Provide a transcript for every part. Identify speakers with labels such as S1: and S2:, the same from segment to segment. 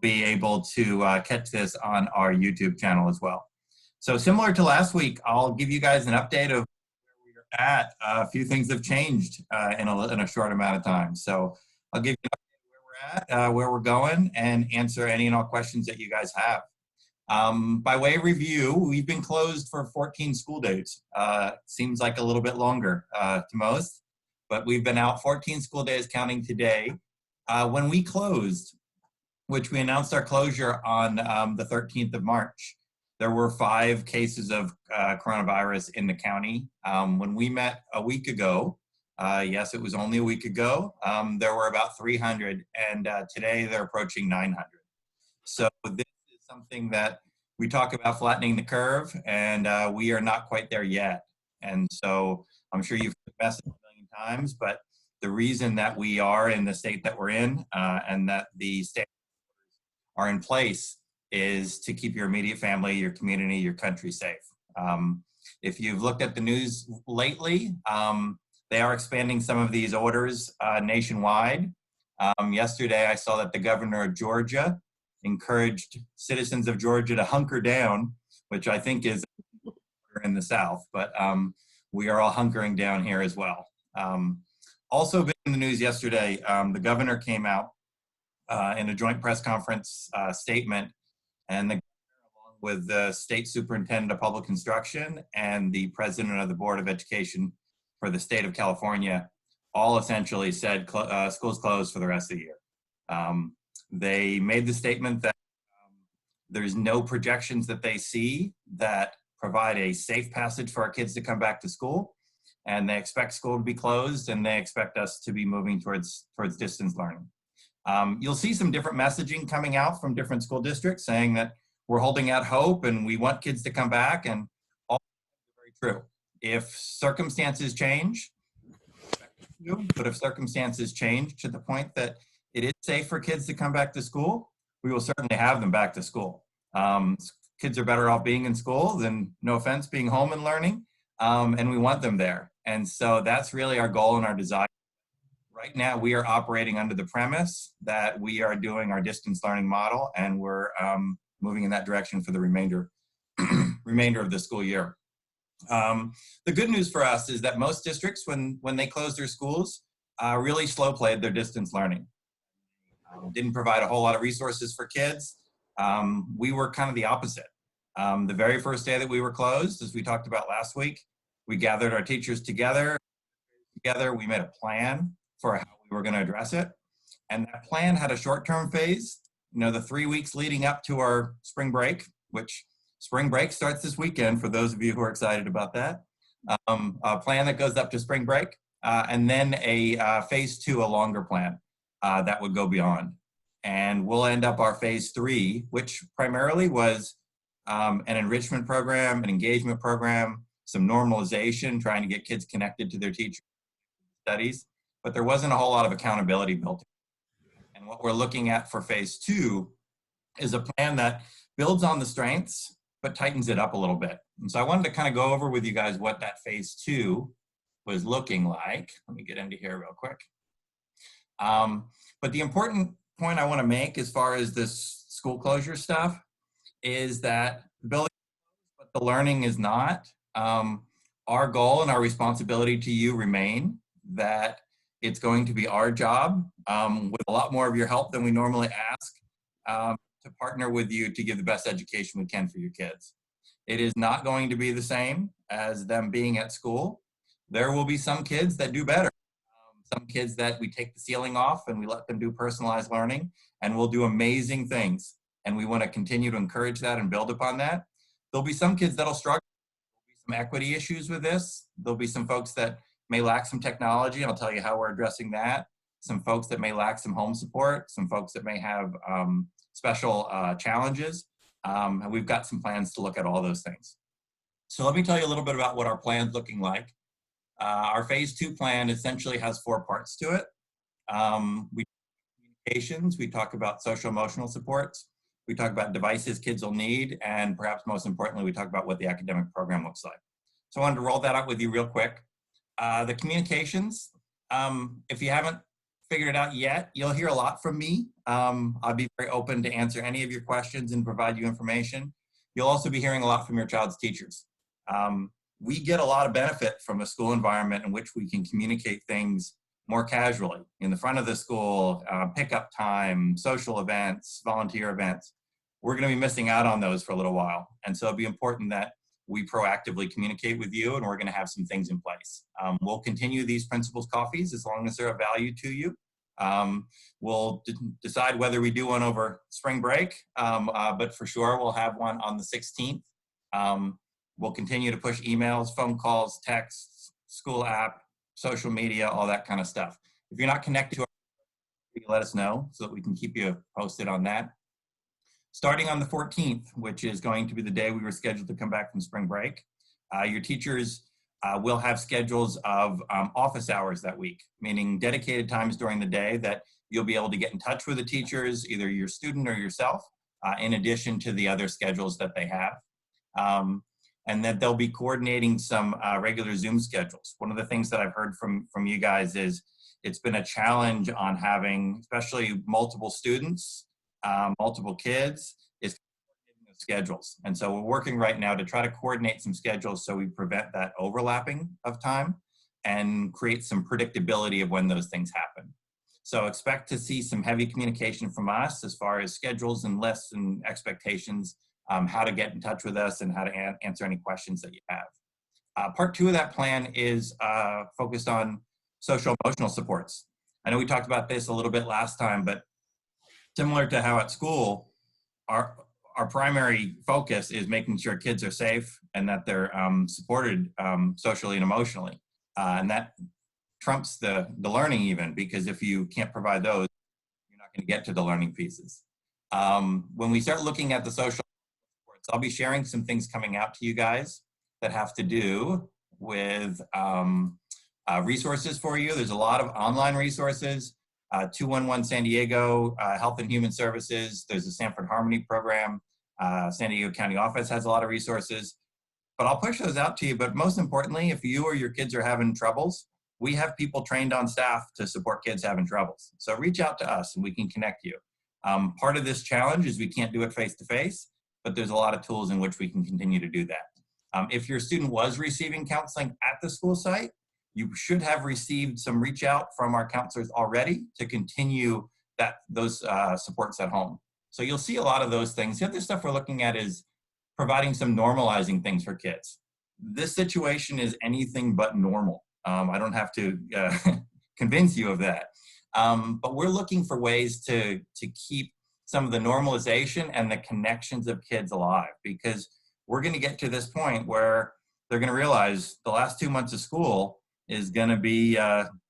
S1: be able to catch this on our YouTube channel as well. So similar to last week, I'll give you guys an update of where we're at. A few things have changed in a short amount of time. So I'll give you an update where we're at, where we're going, and answer any and all questions that you guys have. By way of review, we've been closed for 14 school days. Seems like a little bit longer to most, but we've been out 14 school days counting today. When we closed, which we announced our closure on the 13th of March, there were 5 cases of coronavirus in the county. When we met a week ago, yes, it was only a week ago, there were about 300, and today they're approaching 900. So this is something that we talk about flattening the curve, and we are not quite there yet. And so I'm sure you've heard the message a million times, but the reason that we are in the state that we're in and that the state are in place is to keep your immediate family, your community, your country safe. If you've looked at the news lately, they are expanding some of these orders nationwide. Yesterday, I saw that the governor of Georgia encouraged citizens of Georgia to hunker down, which I think is in the South, but we are all hunkering down here as well. Also been in the news yesterday, the governor came out in a joint press conference statement, and the governor, along with the state superintendent of public instruction and the president of the Board of Education for the state of California, all essentially said schools closed for the rest of the year. They made the statement that there's no projections that they see that provide a safe passage for our kids to come back to school, and they expect school to be closed, and they expect us to be moving towards distance learning. You'll see some different messaging coming out from different school districts saying that we're holding out hope and we want kids to come back, and all very true. If circumstances change, but if circumstances change to the point that it is safe for kids to come back to school, we will certainly have them back to school. Kids are better off being in school than, no offense, being home and learning, and we want them there. And so that's really our goal and our desire. Right now, we are operating under the premise that we are doing our distance learning model, and we're moving in that direction for the remainder of the school year. The good news for us is that most districts, when they closed their schools, really slow played their distance learning. Didn't provide a whole lot of resources for kids. We were kind of the opposite. The very first day that we were closed, as we talked about last week, we gathered our teachers together. We made a plan for how we were going to address it. And that plan had a short-term phase, the 3 weeks leading up to our spring break, which spring break starts this weekend for those of you who are excited about that. A plan that goes up to spring break, and then a phase 2, a longer plan that would go beyond. And we'll end up our phase 3, which primarily was an enrichment program, an engagement program, some normalization, trying to get kids connected to their teachers studies, but there wasn't a whole lot of accountability built in. And what we're looking at for phase 2 is a plan that builds on the strengths, but tightens it up a little bit. And so I wanted to kind of go over with you guys what that phase 2 was looking like. Let me get into here real quick. But the important point I want to make as far as this school closure stuff is that the building is closed, but the learning is not. Our goal and our responsibility to you remain that it's going to be our job, with a lot more of your help than we normally ask, to partner with you to give the best education we can for your kids. It is not going to be the same as them being at school. There will be some kids that do better. Some kids that we take the ceiling off and we let them do personalized learning, and we'll do amazing things. And we want to continue to encourage that and build upon that. There'll be some kids that'll struggle. There'll be some equity issues with this. There'll be some folks that may lack some technology, and I'll tell you how we're addressing that. Some folks that may lack some home support, some folks that may have special challenges. And we've got some plans to look at all those things. So let me tell you a little bit about what our plan's looking like. Our phase 2 plan essentially has 4 parts to it. We talk about communications, we talk about social emotional supports, we talk about devices kids will need, and perhaps most importantly, we talk about what the academic program looks like. So I wanted to roll that out with you real quick. The communications, if you haven't figured it out yet, you'll hear a lot from me. I'll be very open to answer any of your questions and provide you information. You'll also be hearing a lot from your child's teachers. We get a lot of benefit from a school environment in which we can communicate things more casually. In the front of the school, pickup time, social events, volunteer events. We're going to be missing out on those for a little while. And so it'll be important that we proactively communicate with you, and we're going to have some things in place. We'll continue these principals coffees as long as they're of value to you. We'll decide whether we do one over spring break, but for sure we'll have one on the 16th. We'll continue to push emails, phone calls, texts, school app, social media, all that kind of stuff. If you're not connected to our, let us know so that we can keep you posted on that. Starting on the 14th, which is going to be the day we were scheduled to come back from spring break, your teachers will have schedules of office hours that week, meaning dedicated times during the day that you'll be able to get in touch with the teachers, either your student or yourself, in addition to the other schedules that they have. And that they'll be coordinating some regular Zoom schedules. One of the things that I've heard from you guys is it's been a challenge on having, especially multiple students, multiple kids, is coordinating schedules. And so we're working right now to try to coordinate some schedules so we prevent that overlapping of time and create some predictability of when those things happen. So expect to see some heavy communication from us as far as schedules and lists and expectations, how to get in touch with us and how to answer any questions that you have. Part 2 of that plan is focused on social emotional supports. I know we talked about this a little bit last time, but similar to how at school, our primary focus is making sure kids are safe and that they're supported socially and emotionally. And that trumps the learning even, because if you can't provide those, you're not going to get to the learning pieces. When we start looking at the social supports, I'll be sharing some things coming out to you guys that have to do with resources for you. There's a lot of online resources. 211 San Diego Health and Human Services. There's a Sanford Harmony program. San Diego County Office has a lot of resources. But I'll push those out to you. But most importantly, if you or your kids are having troubles, we have people trained on staff to support kids having troubles. So reach out to us and we can connect you. Part of this challenge is we can't do it face-to-face, but there's a lot of tools in which we can continue to do that. If your student was receiving counseling at the school site, you should have received some reach out from our counselors already to continue those supports at home. So you'll see a lot of those things. The other stuff we're looking at is providing some normalizing things for kids. This situation is anything but normal. I don't have to convince you of that. But we're looking for ways to keep some of the normalization and the connections of kids alive, because we're going to get to this point where they're going to realize the last 2 months of school is going to be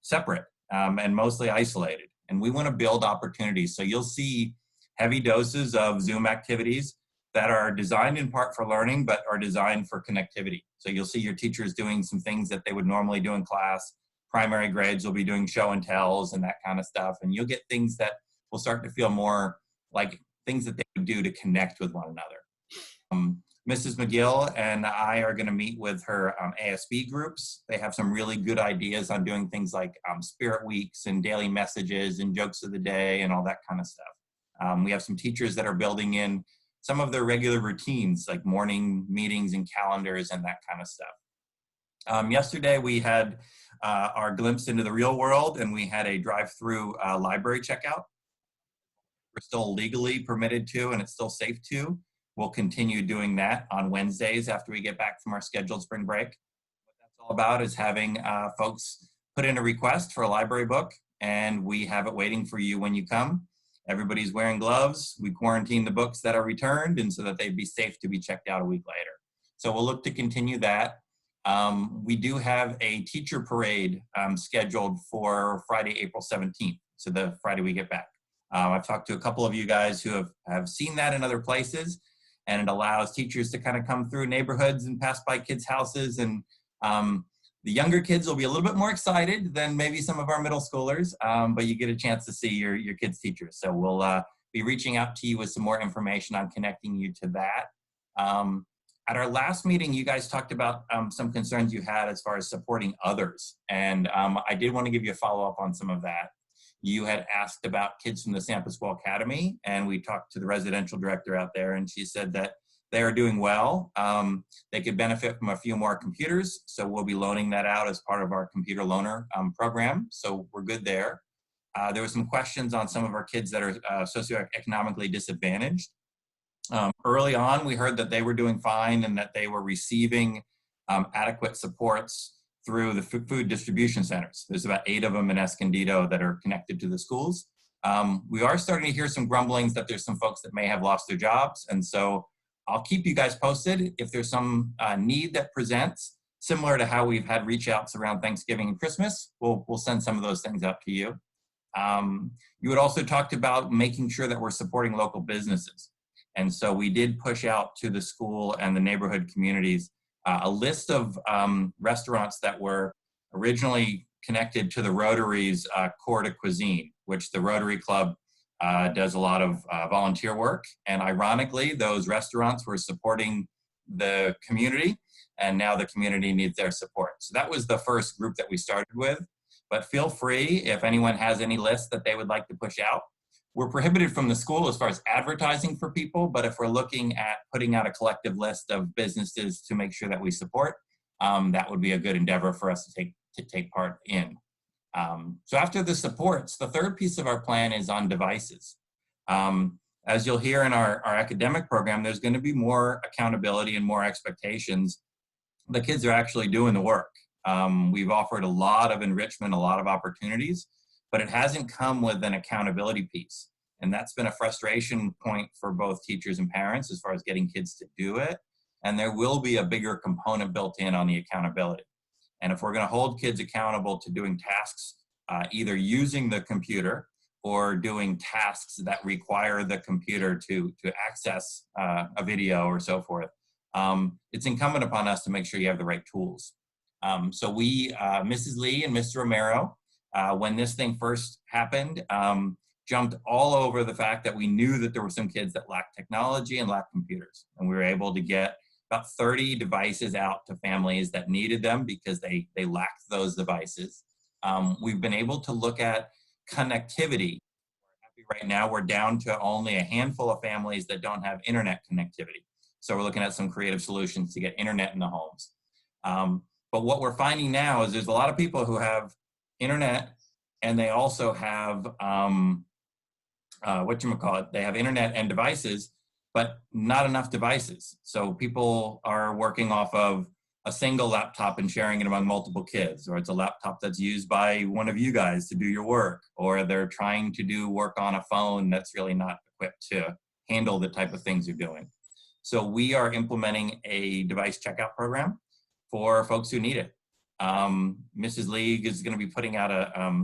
S1: separate and mostly isolated. And we want to build opportunities. So you'll see heavy doses of Zoom activities that are designed in part for learning, but are designed for connectivity. So you'll see your teachers doing some things that they would normally do in class. Primary grades will be doing show and tells and that kind of stuff. And you'll get things that will start to feel more like things that they would do to connect with one another. Mrs. McGill and I are going to meet with her ASB groups. They have some really good ideas on doing things like spirit weeks and daily messages and jokes of the day and all that kind of stuff. We have some teachers that are building in some of their regular routines, like morning meetings and calendars and that kind of stuff. Yesterday we had our glimpse into the real world, and we had a drive-through library checkout. We're still legally permitted to, and it's still safe to. We'll continue doing that on Wednesdays after we get back from our scheduled spring break. What that's all about is having folks put in a request for a library book, and we have it waiting for you when you come. Everybody's wearing gloves. We quarantine the books that are returned, and so that they'd be safe to be checked out a week later. So we'll look to continue that. We do have a teacher parade scheduled for Friday, April 17th, so the Friday we get back. I've talked to a couple of you guys who have seen that in other places, and it allows teachers to kind of come through neighborhoods and pass by kids' houses. And the younger kids will be a little bit more excited than maybe some of our middle schoolers, but you get a chance to see your kids' teachers. So we'll be reaching out to you with some more information on connecting you to that. At our last meeting, you guys talked about some concerns you had as far as supporting others. And I did want to give you a follow-up on some of that. you had asked about kids from the San Pasqual Academy, and we talked to the residential director out there, and she said that they are doing well. They could benefit from a few more computers, so we'll be loaning that out as part of our computer loaner program, so we're good there. There were some questions on some of our kids that are socioeconomically disadvantaged. Early on, we heard that they were doing fine and that they were receiving adequate supports through the food distribution centers. There's about 8 of them in Escondido that are connected to the schools. We are starting to hear some grumblings that there's some folks that may have lost their jobs. And so I'll keep you guys posted if there's some need that presents, similar to how we've had reach outs around Thanksgiving and Christmas. We'll send some of those things out to you. You had also talked about making sure that we're supporting local businesses. And so we did push out to the school and the neighborhood communities a list of restaurants that were originally connected to the Rotary's Core de Cuisine, which the Rotary Club does a lot of volunteer work. And ironically, those restaurants were supporting the community, and now the community needs their support. So that was the first group that we started with. But feel free, if anyone has any lists that they would like to push out. We're prohibited from the school as far as advertising for people, but if we're looking at putting out a collective list of businesses to make sure that we support, that would be a good endeavor for us to take part in. So after the supports, the third piece of our plan is on devices. As you'll hear in our academic program, there's going to be more accountability and more expectations. The kids are actually doing the work. We've offered a lot of enrichment, a lot of opportunities, but it hasn't come with an accountability piece. And that's been a frustration point for both teachers and parents as far as getting kids to do it. And there will be a bigger component built in on the accountability. And if we're going to hold kids accountable to doing tasks, either using the computer or doing tasks that require the computer to access a video or so forth, it's incumbent upon us to make sure you have the right tools. So we, Mrs. Lee and Mr. Romero, when this thing first happened, jumped all over the fact that we knew that there were some kids that lacked technology and lacked computers. And we were able to get about 30 devices out to families that needed them because they lacked those devices. We've been able to look at connectivity. Right now, we're down to only a handful of families that don't have internet connectivity. So we're looking at some creative solutions to get internet in the homes. But what we're finding now is there's a lot of people who have internet, and they also have they have internet and devices, but not enough devices. So people are working off of a single laptop and sharing it among multiple kids, or it's a laptop that's used by one of you guys to do your work, or they're trying to do work on a phone that's really not equipped to handle the type of things you're doing. So we are implementing a device checkout program for folks who need it. Mrs. League is going to be putting out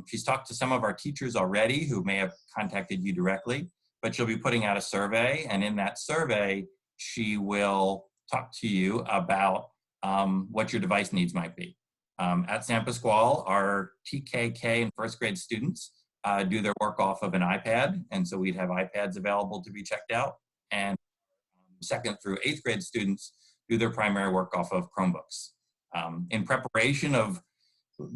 S1: she's talked to some of our teachers already who may have contacted you directly, but she'll be putting out a survey, and in that survey, she will talk to you about what your device needs might be. At San Pasqual, our TKK and first grade students do their work off of an iPad, and so we'd have iPads available to be checked out, and second through 8th grade students do their primary work off of Chromebooks. In preparation of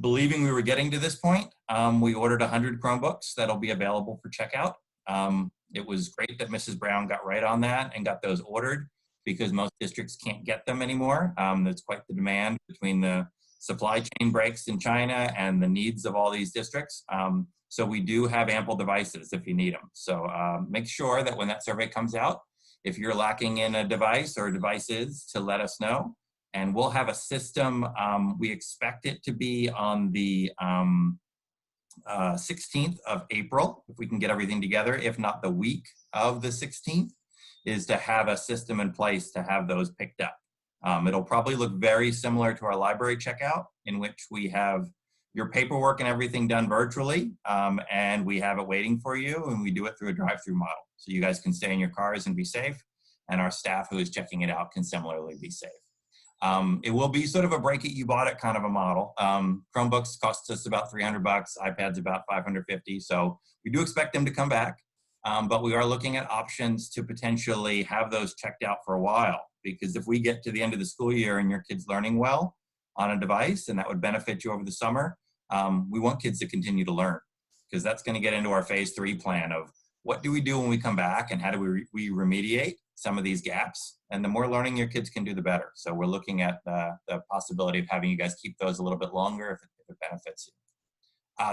S1: believing we were getting to this point, we ordered 100 Chromebooks that'll be available for checkout. It was great that Mrs. Brown got right on that and got those ordered because most districts can't get them anymore. There's quite the demand between the supply chain breaks in China and the needs of all these districts. So we do have ample devices if you need them. So make sure that when that survey comes out, if you're lacking in a device or devices, to let us know. And we'll have a system, we expect it to be on the 16th of April, if we can get everything together, if not the week of the 16th, is to have a system in place to have those picked up. It'll probably look very similar to our library checkout, in which we have your paperwork and everything done virtually, and we have it waiting for you, and we do it through a drive-through model. So you guys can stay in your cars and be safe, and our staff who is checking it out can similarly be safe. It will be sort of a break it, you bought it kind of a model. Chromebooks cost us about $300, iPads about $550. So we do expect them to come back, but we are looking at options to potentially have those checked out for a while, because if we get to the end of the school year and your kid's learning well on a device, and that would benefit you over the summer, we want kids to continue to learn, because that's going to get into our phase 3 plan of what do we do when we come back and how do we remediate some of these gaps. And the more learning your kids can do, the better. So we're looking at the possibility of having you guys keep those a little bit longer if it benefits you.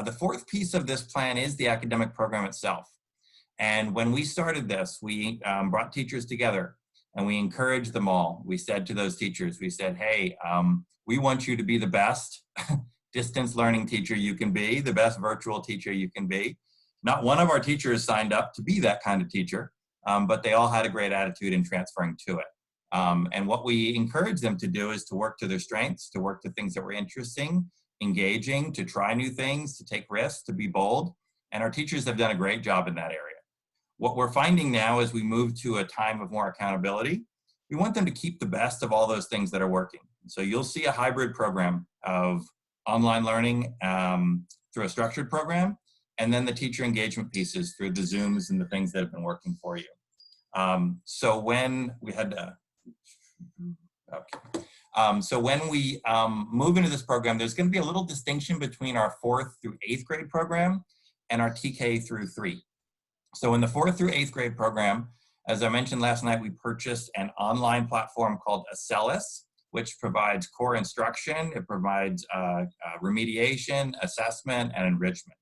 S1: The fourth piece of this plan is the academic program itself. And when we started this, we brought teachers together and we encouraged them all. We said to those teachers, we said, hey, we want you to be the best distance learning teacher you can be, the best virtual teacher you can be. Not one of our teachers signed up to be that kind of teacher, but they all had a great attitude in transferring to it. And what we encourage them to do is to work to their strengths, to work to things that were interesting, engaging, to try new things, to take risks, to be bold. And our teachers have done a great job in that area. What we're finding now as we move to a time of more accountability, we want them to keep the best of all those things that are working. So you'll see a hybrid program of online learning through a structured program, and then the teacher engagement pieces through the Zooms and the things that have been working for you. So when we had to, so when we move into this program, there's going to be a little distinction between our 4th through 8th grade program and our TK through 3. So in the 4th through 8th grade program, as I mentioned last night, we purchased an online platform called Acellus, which provides core instruction. It provides remediation, assessment, and enrichment.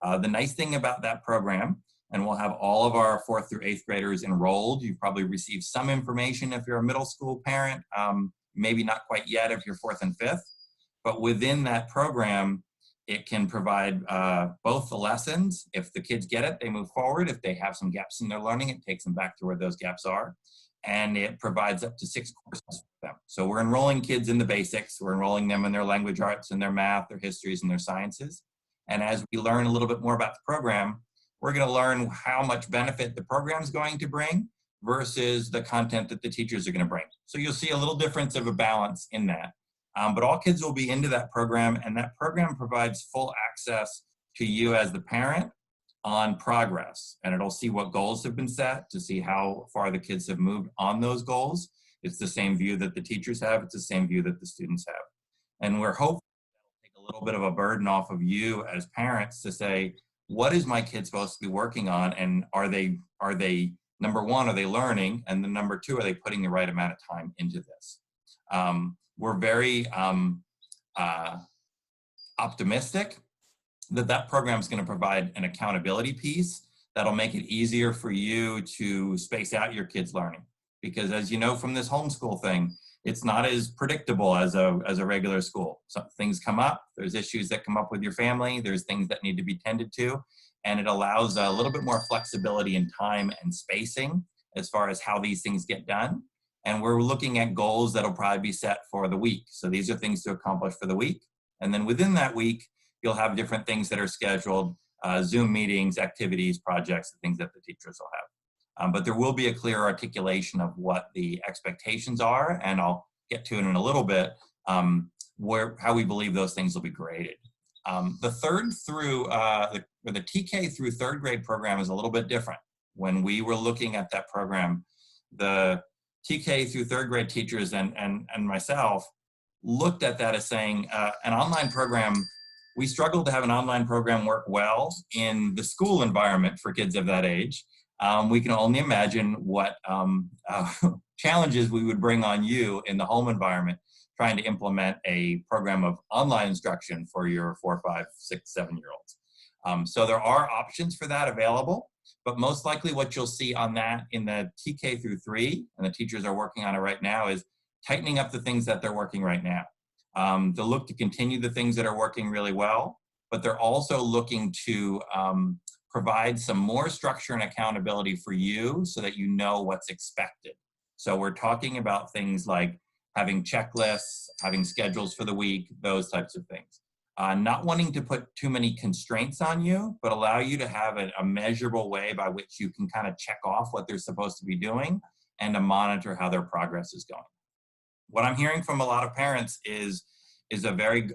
S1: The nice thing about that program, and we'll have all of our 4th through 8th graders enrolled. You've probably received some information if you're a middle school parent, maybe not quite yet if you're 4th and 5th, but within that program, it can provide both the lessons. If the kids get it, they move forward. If they have some gaps in their learning, it takes them back to where those gaps are. And it provides up to 6 courses for them. So we're enrolling kids in the basics. We're enrolling them in their language arts and their math, their histories, and their sciences. And as we learn a little bit more about the program, we're going to learn how much benefit the program is going to bring versus the content that the teachers are going to bring. So you'll see a little difference of a balance in that. But all kids will be into that program, and that program provides full access to you as the parent on progress. And it'll see what goals have been set to see how far the kids have moved on those goals. It's the same view that the teachers have. It's the same view that the students have. And we're hoping that'll take a little bit of a burden off of you as parents to say, what is my kid supposed to be working on? And are they number one, are they learning? And then number two, are they putting the right amount of time into this? We're very optimistic that that program is going to provide an accountability piece that'll make it easier for you to space out your kids' learning. Because as you know from this homeschool thing, it's not as predictable as a regular school. So things come up, there's issues that come up with your family, there's things that need to be tended to, and it allows a little bit more flexibility in time and spacing as far as how these things get done. And we're looking at goals that'll probably be set for the week. So these are things to accomplish for the week. And then within that week, you'll have different things that are scheduled, Zoom meetings, activities, projects, and things that the teachers will have. But there will be a clear articulation of what the expectations are, and I'll get to it in a little bit, how we believe those things will be graded. The TK through 3rd grade program is a little bit different. When we were looking at that program, the TK through 3rd grade teachers and myself looked at that as saying an online program, we struggled to have an online program work well in the school environment for kids of that age. We can only imagine what challenges we would bring on you in the home environment trying to implement a program of online instruction for your 4, 5, 6, 7-year-olds. So there are options for that available. But most likely what you'll see on that in the TK through 3, and the teachers are working on it right now, is tightening up the things that they're working right now. They'll look to continue the things that are working really well, but they're also looking to provide some more structure and accountability for you so that you know what's expected. So we're talking about things like having checklists, having schedules for the week, those types of things. Not wanting to put too many constraints on you, but allow you to have a measurable way by which you can kind of check off what they're supposed to be doing and to monitor how their progress is going. What I'm hearing from a lot of parents is a very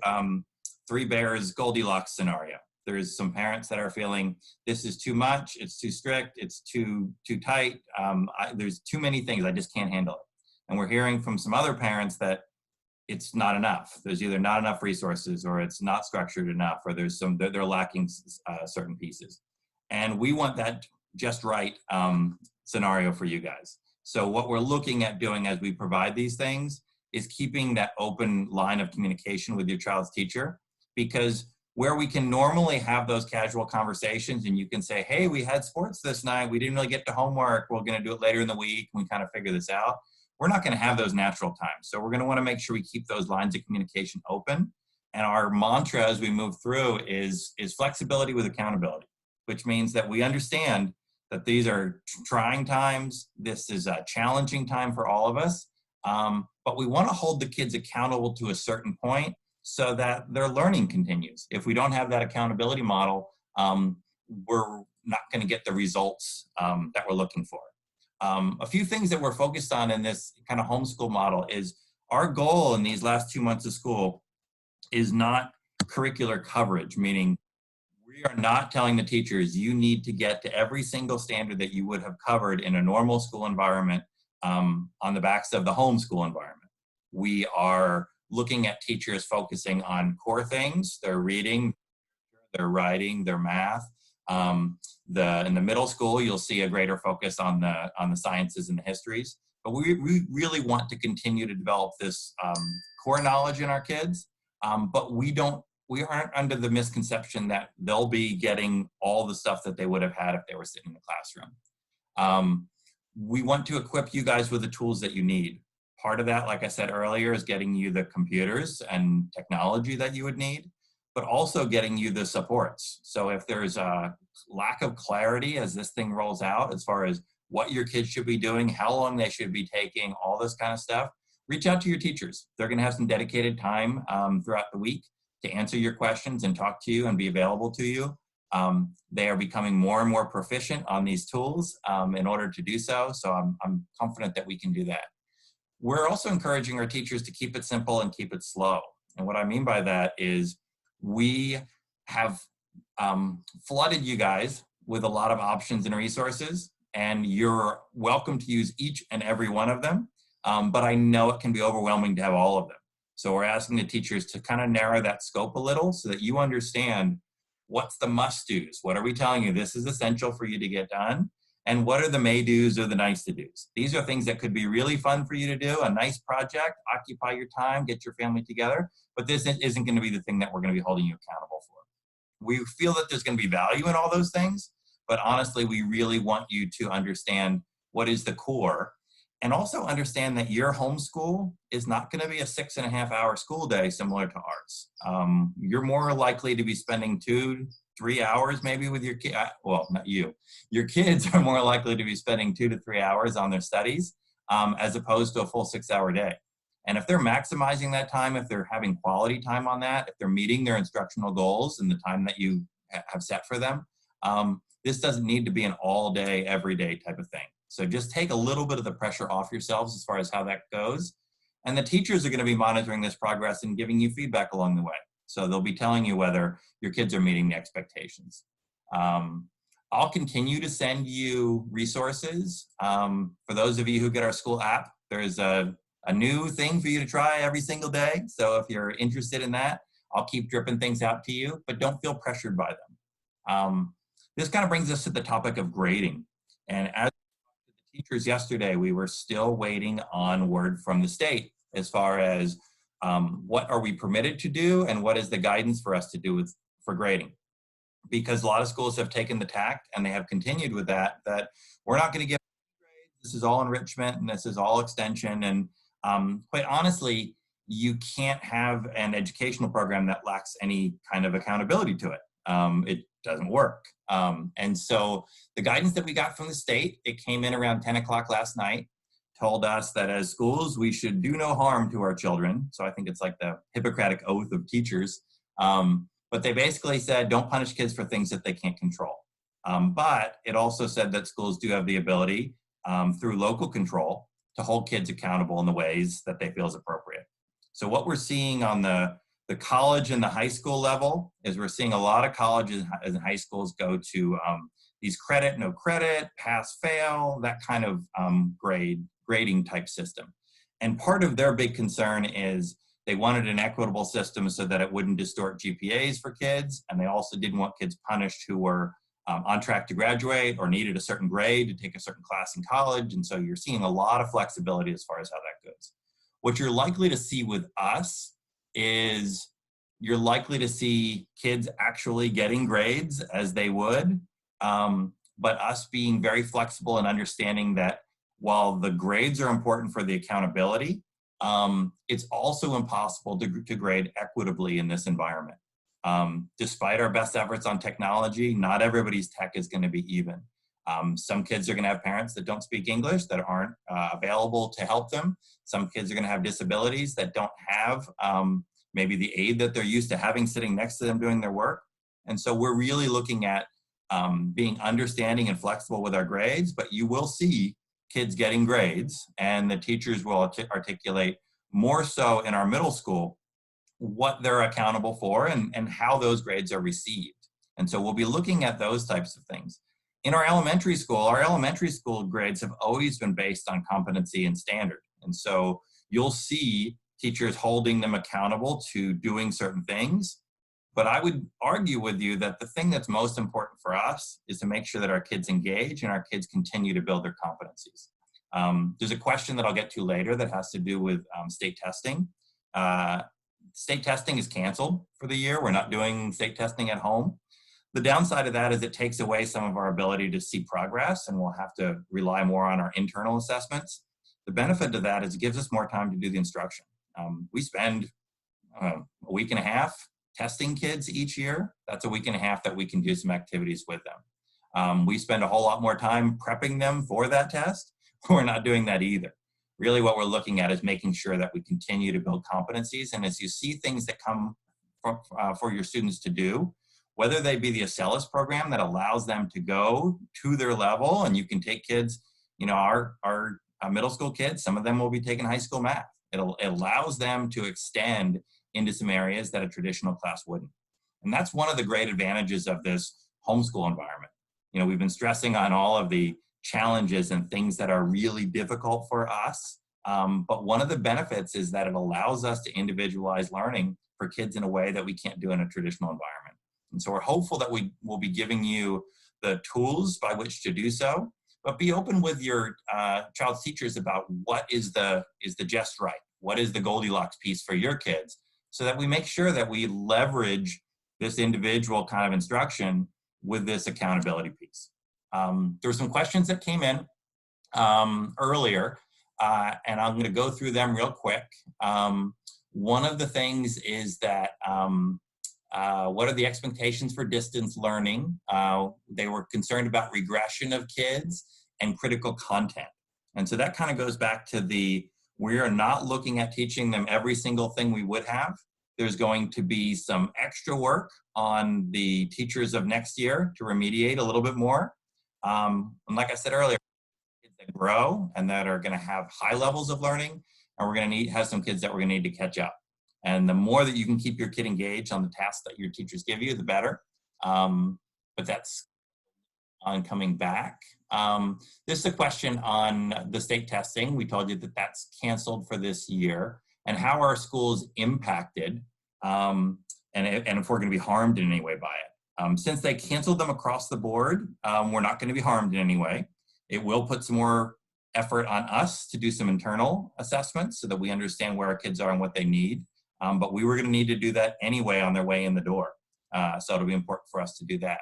S1: Three Bears Goldilocks scenario. There's some parents that are feeling this is too much, it's too strict, it's too tight, there's too many things, I just can't handle it. And we're hearing from some other parents that it's not enough. There's either not enough resources, or it's not structured enough, or they're lacking certain pieces. And we want that just right scenario for you guys. So what we're looking at doing as we provide these things is keeping that open line of communication with your child's teacher, because where we can normally have those casual conversations and you can say, hey, we had sports this night, we didn't really get to homework, we're going to do it later in the week, we kind of figure this out. We're not going to have those natural times. So we're going to want to make sure we keep those lines of communication open. And our mantra as we move through is flexibility with accountability, which means that we understand that these are trying times. This is a challenging time for all of us. But we want to hold the kids accountable to a certain point so that their learning continues. If we don't have that accountability model, we're not going to get the results that we're looking for. A few things that we're focused on in this kind of homeschool model is our goal in these last 2 months of school is not curricular coverage, meaning we are not telling the teachers you need to get to every single standard that you would have covered in a normal school environment on the backs of the homeschool environment. We are looking at teachers focusing on core things, their reading, their writing, their math. In the middle school, you'll see a greater focus on the sciences and the histories. But we really want to continue to develop this core knowledge in our kids. But we aren't under the misconception that they'll be getting all the stuff that they would have had if they were sitting in the classroom. We want to equip you guys with the tools that you need. Part of that, like I said earlier, is getting you the computers and technology that you would need, but also getting you the supports. So if there's a lack of clarity as this thing rolls out, as far as what your kids should be doing, how long they should be taking, all this kind of stuff, reach out to your teachers. They're going to have some dedicated time throughout the week to answer your questions and talk to you and be available to you. They are becoming more and more proficient on these tools in order to do so. So I'm confident that we can do that. We're also encouraging our teachers to keep it simple and keep it slow. And what I mean by that is we have flooded you guys with a lot of options and resources, and you're welcome to use each and every one of them. But I know it can be overwhelming to have all of them. So we're asking the teachers to kind of narrow that scope a little so that you understand what's the must-dos. What are we telling you? This is essential for you to get done. And what are the may-dos or the nice-to-dos? These are things that could be really fun for you to do, a nice project, occupy your time, get your family together. But this isn't going to be the thing that we're going to be holding you accountable for. We feel that there's going to be value in all those things, but honestly, we really want you to understand what is the core, and also understand that your homeschool is not going to be a 6.5-hour school day similar to ours. You're more likely to be spending 2-3 hours maybe with your kid. Well, not you. Your kids are more likely to be spending 2 to 3 hours on their studies as opposed to a full 6-hour day. And if they're maximizing that time, if they're having quality time on that, if they're meeting their instructional goals in the time that you have set for them, this doesn't need to be an all day, every day type of thing. So just take a little bit of the pressure off yourselves as far as how that goes. And the teachers are going to be monitoring this progress and giving you feedback along the way. So they'll be telling you whether your kids are meeting the expectations. I'll continue to send you resources. For those of you who get our school app, there's a new thing for you to try every single day. So if you're interested in that, I'll keep dripping things out to you, but don't feel pressured by them. This kind of brings us to the topic of grading. And as the teachers yesterday, we were still waiting on word from the state as far as what are we permitted to do and what is the guidance for us to do for grading. Because a lot of schools have taken the tact and they have continued with that we're not going to give grades. This is all enrichment and this is all extension. And quite honestly, you can't have an educational program that lacks any kind of accountability to it. It doesn't work. And so the guidance that we got from the state, it came in around 10 o'clock last night, told us that as schools, we should do no harm to our children. So I think it's like the Hippocratic oath of teachers. But they basically said, don't punish kids for things that they can't control. But it also said that schools do have the ability through local control to hold kids accountable in the ways that they feel is appropriate. So what we're seeing on the college and the high school level is we're seeing a lot of colleges and high schools go to these credit, no credit, pass, fail, that kind of grading type system. And part of their big concern is They wanted an equitable system so that it wouldn't distort GPAs for kids, and they also didn't want kids punished who were on track to graduate or needed a certain grade to take a certain class in college. And so you're seeing a lot of flexibility as far as how that goes. What you're likely to see with us is you're likely to see kids actually getting grades as they would, but us being very flexible and understanding that while the grades are important for the accountability, it's also impossible to grade equitably in this environment. Despite our best efforts on technology, not everybody's tech is going to be even. Some kids are going to have parents that don't speak English that aren't available to help them. Some kids are going to have disabilities that don't have maybe the aid that they're used to having sitting next to them doing their work. And so we're really looking at being understanding and flexible with our grades, but you will see kids getting grades, and the teachers will articulate more so in our middle school what they're accountable for and how those grades are received. And so we'll be looking at those types of things. In our elementary school grades have always been based on competency and standard. And so you'll see teachers holding them accountable to doing certain things. But I would argue with you that the thing that's most important for us is to make sure that our kids engage and our kids continue to build their competencies. There's a question that I'll get to later that has to do with state testing. State testing is canceled for the year. We're not doing state testing at home. The downside of that is it takes away some of our ability to see progress, and we'll have to rely more on our internal assessments. The benefit to that is it gives us more time to do the instruction. We spend a week and a half testing kids each year. That's a week and a half that we can do some activities with them. We spend a whole lot more time prepping them for that test. We're not doing that either. Really what we're looking at is making sure that we continue to build competencies. And as you see things that come for your students to do, whether they be the Acellus program that allows them to go to their level, and you can take kids, you know, our middle school kids, some of them will be taking high school math. It allows them to extend into some areas that a traditional class wouldn't. And that's one of the great advantages of this homeschool environment. You know, we've been stressing on all of the challenges and things that are really difficult for us. But one of the benefits is that it allows us to individualize learning for kids in a way that we can't do in a traditional environment. And so we're hopeful that we will be giving you the tools by which to do so, but be open with your child's teachers about what is the just right, what is the Goldilocks piece for your kids, so that we make sure that we leverage this individual kind of instruction with this accountability piece. There were some questions that came in earlier, and I'm going to go through them real quick. One of the things is that what are the expectations for distance learning? They were concerned about regression of kids and critical content. And so that kind of goes back to we are not looking at teaching them every single thing we would have. There's going to be some extra work on the teachers of next year to remediate a little bit more. And like I said earlier, kids that grow and that are going to have high levels of learning, and we're going to have some kids that we're going to need to catch up. And the more that you can keep your kid engaged on the tasks that your teachers give you, the better. But that's on coming back. This is a question on the state testing. We told you that that's canceled for this year, and how are schools impacted, and if we're going to be harmed in any way by it. Since they canceled them across the board, we're not going to be harmed in any way. It will put some more effort on us to do some internal assessments so that we understand where our kids are and what they need. But we were going to need to do that anyway on their way in the door. So it'll be important for us to do that.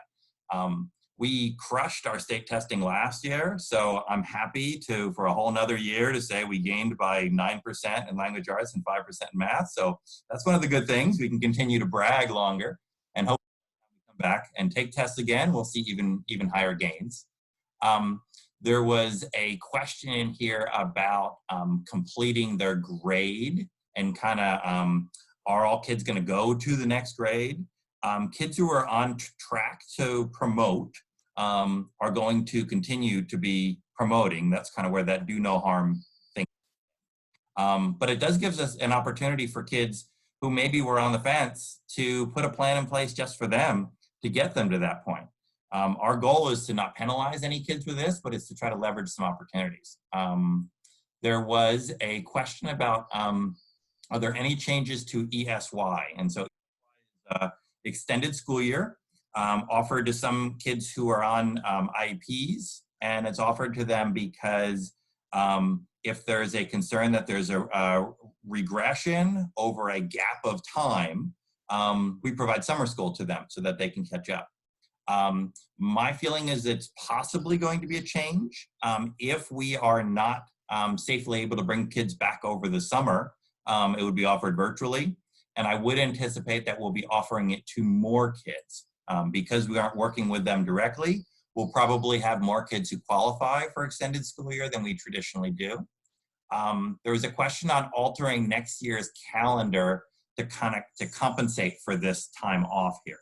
S1: We crushed our state testing last year, so I'm happy to, for a whole nother year, to say we gained by 9% in language arts and 5% in math. So that's one of the good things. We can continue to brag longer, and hopefully when we come back and take tests again, we'll see even higher gains. There was a question in here about completing their grade and kind of, are all kids going to go to the next grade? Kids who are on track to promote are going to continue to be promoting. That's kind of where that do no harm thing. But it does give us an opportunity for kids who maybe were on the fence to put a plan in place just for them to get them to that point. Our goal is to not penalize any kids with this, but it's to try to leverage some opportunities. There was a question about are there any changes to ESY? And so extended school year, offered to some kids who are on IEPs, and it's offered to them because if there's a concern that there's a regression over a gap of time, we provide summer school to them so that they can catch up. My feeling is it's possibly going to be a change if we are not safely able to bring kids back over the summer. It would be offered virtually, and I would anticipate that we'll be offering it to more kids. Because we aren't working with them directly, we'll probably have more kids who qualify for extended school year than we traditionally do. There was a question on altering next year's calendar to compensate for this time off here.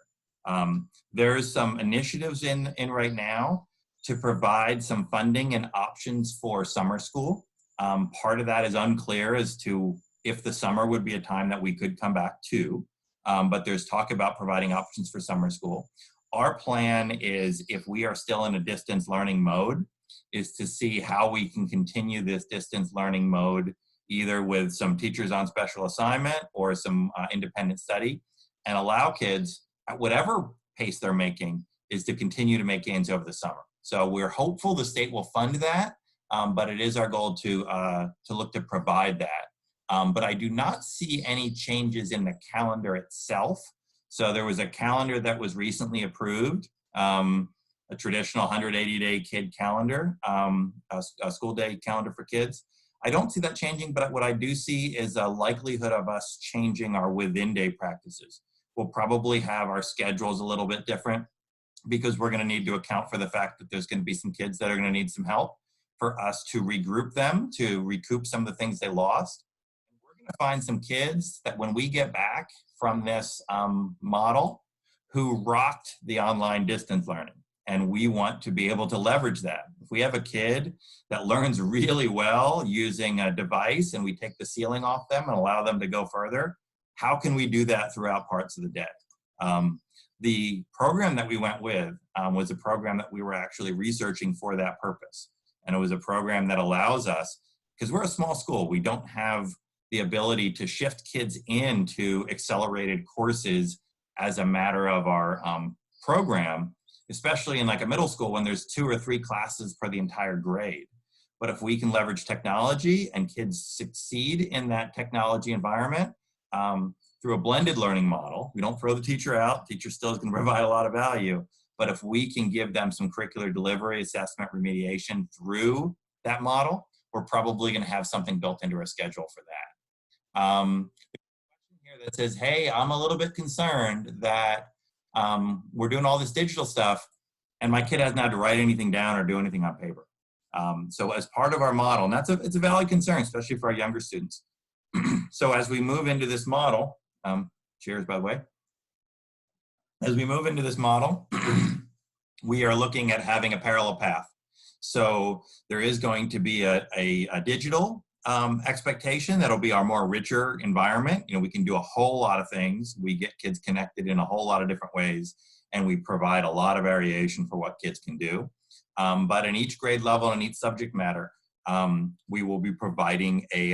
S1: There's some initiatives in right now to provide some funding and options for summer school. Part of that is unclear as to if the summer would be a time that we could come back to, but there's talk about providing options for summer school. Our plan is, if we are still in a distance learning mode, is to see how we can continue this distance learning mode, either with some teachers on special assignment or some independent study, and allow kids, at whatever pace they're making, is to continue to make gains over the summer. So we're hopeful the state will fund that, but it is our goal to look to provide that. But I do not see any changes in the calendar itself. So there was a calendar that was recently approved, a traditional 180-day kid calendar, a school day calendar for kids. I don't see that changing, but what I do see is a likelihood of us changing our within-day practices. We'll probably have our schedules a little bit different because we're going to need to account for the fact that there's going to be some kids that are going to need some help for us to regroup them, to recoup some of the things they lost. We're going to find some kids that when we get back from this model who rocked the online distance learning, and we want to be able to leverage that. If we have a kid that learns really well using a device and we take the ceiling off them and allow them to go further, how can we do that throughout parts of the day? The program that we went with was a program that we were actually researching for that purpose. And it was a program that allows us, because we're a small school, we don't have the ability to shift kids into accelerated courses as a matter of our program, especially in like a middle school when there's 2 or 3 classes per the entire grade. But if we can leverage technology and kids succeed in that technology environment through a blended learning model, we don't throw the teacher out, teacher still is going to provide a lot of value. But if we can give them some curricular delivery, assessment, remediation through that model, we're probably going to have something built into our schedule for that. There's a question here that says, hey, I'm a little bit concerned that we're doing all this digital stuff and my kid hasn't had to write anything down or do anything on paper. So as part of our model, and it's a valid concern, especially for our younger students. So as we move into this model, cheers by the way. As we move into this model, we are looking at having a parallel path. So there is going to be a digital expectation that'll be our more richer environment. You know, we can do a whole lot of things. We get kids connected in a whole lot of different ways, and we provide a lot of variation for what kids can do. But in each grade level and each subject matter, we will be providing a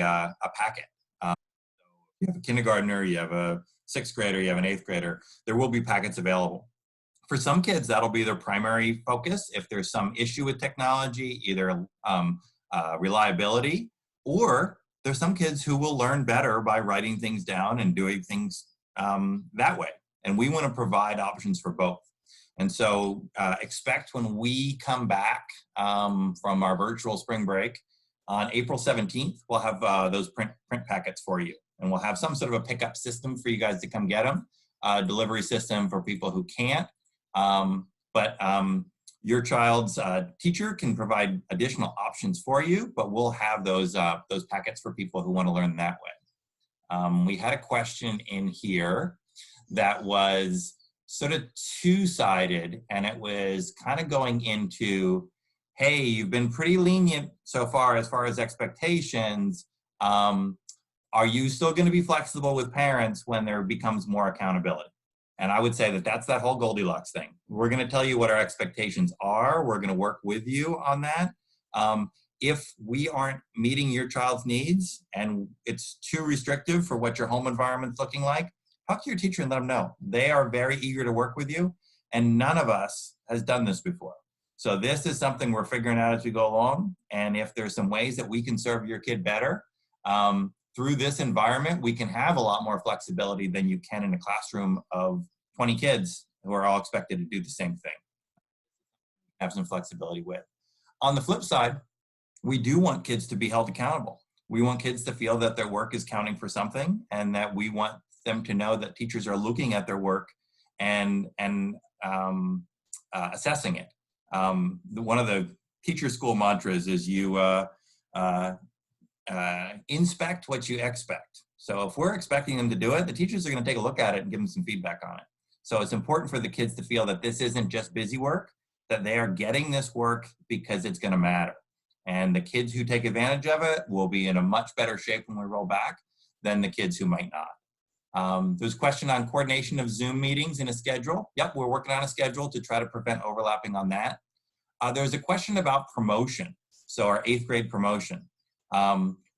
S1: packet. So if you have a kindergartner, you have a 6th grader, you have an 8th grader, there will be packets available. For some kids, that'll be their primary focus. If there's some issue with technology, either reliability, or there's some kids who will learn better by writing things down and doing things that way. And we want to provide options for both. And so expect when we come back from our virtual spring break on April 17th, we'll have those print packets for you. And we'll have some sort of a pickup system for you guys to come get them, delivery system for people who can't. But your child's teacher can provide additional options for you, but we'll have those packets for people who want to learn that way. We had a question in here that was sort of two-sided, and it was kind of going into, hey, you've been pretty lenient so far as expectations. Are you still going to be flexible with parents when there becomes more accountability? And I would say that that's that whole Goldilocks thing. We're going to tell you what our expectations are. We're going to work with you on that. if we aren't meeting your child's needs and it's too restrictive for what your home environment's looking like, talk to your teacher and let them know. They are very eager to work with you, and none of us has done this before. So this is something we're figuring out as we go along. And if there's some ways that we can serve your kid better through this environment, we can have a lot more flexibility than you can in a classroom of 20 kids who are all expected to do the same thing. Have some flexibility with. On the flip side, we do want kids to be held accountable. We want kids to feel that their work is counting for something, and that we want them to know that teachers are looking at their work and assessing it. One of the teacher school mantras is you inspect what you expect. So if we're expecting them to do it, the teachers are going to take a look at it and give them some feedback on it. So it's important for the kids to feel that this isn't just busy work, that they are getting this work because it's going to matter. And the kids who take advantage of it will be in a much better shape when we roll back than the kids who might not. There's a question on coordination of Zoom meetings in a schedule. Yep, we're working on a schedule to try to prevent overlapping on that. There's a question about promotion, so our 8th grade promotion.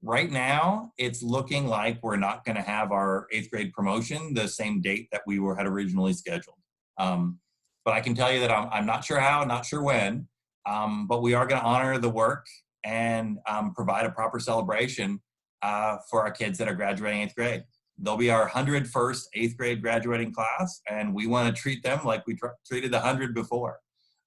S1: Right now, it's looking like we're not going to have our 8th grade promotion the same date that we had originally scheduled. But I can tell you that I'm not sure how, not sure when, but we are going to honor the work and provide a proper celebration for our kids that are graduating 8th grade. They'll be our 101st 8th grade graduating class, and we want to treat them like we treated the 100 before.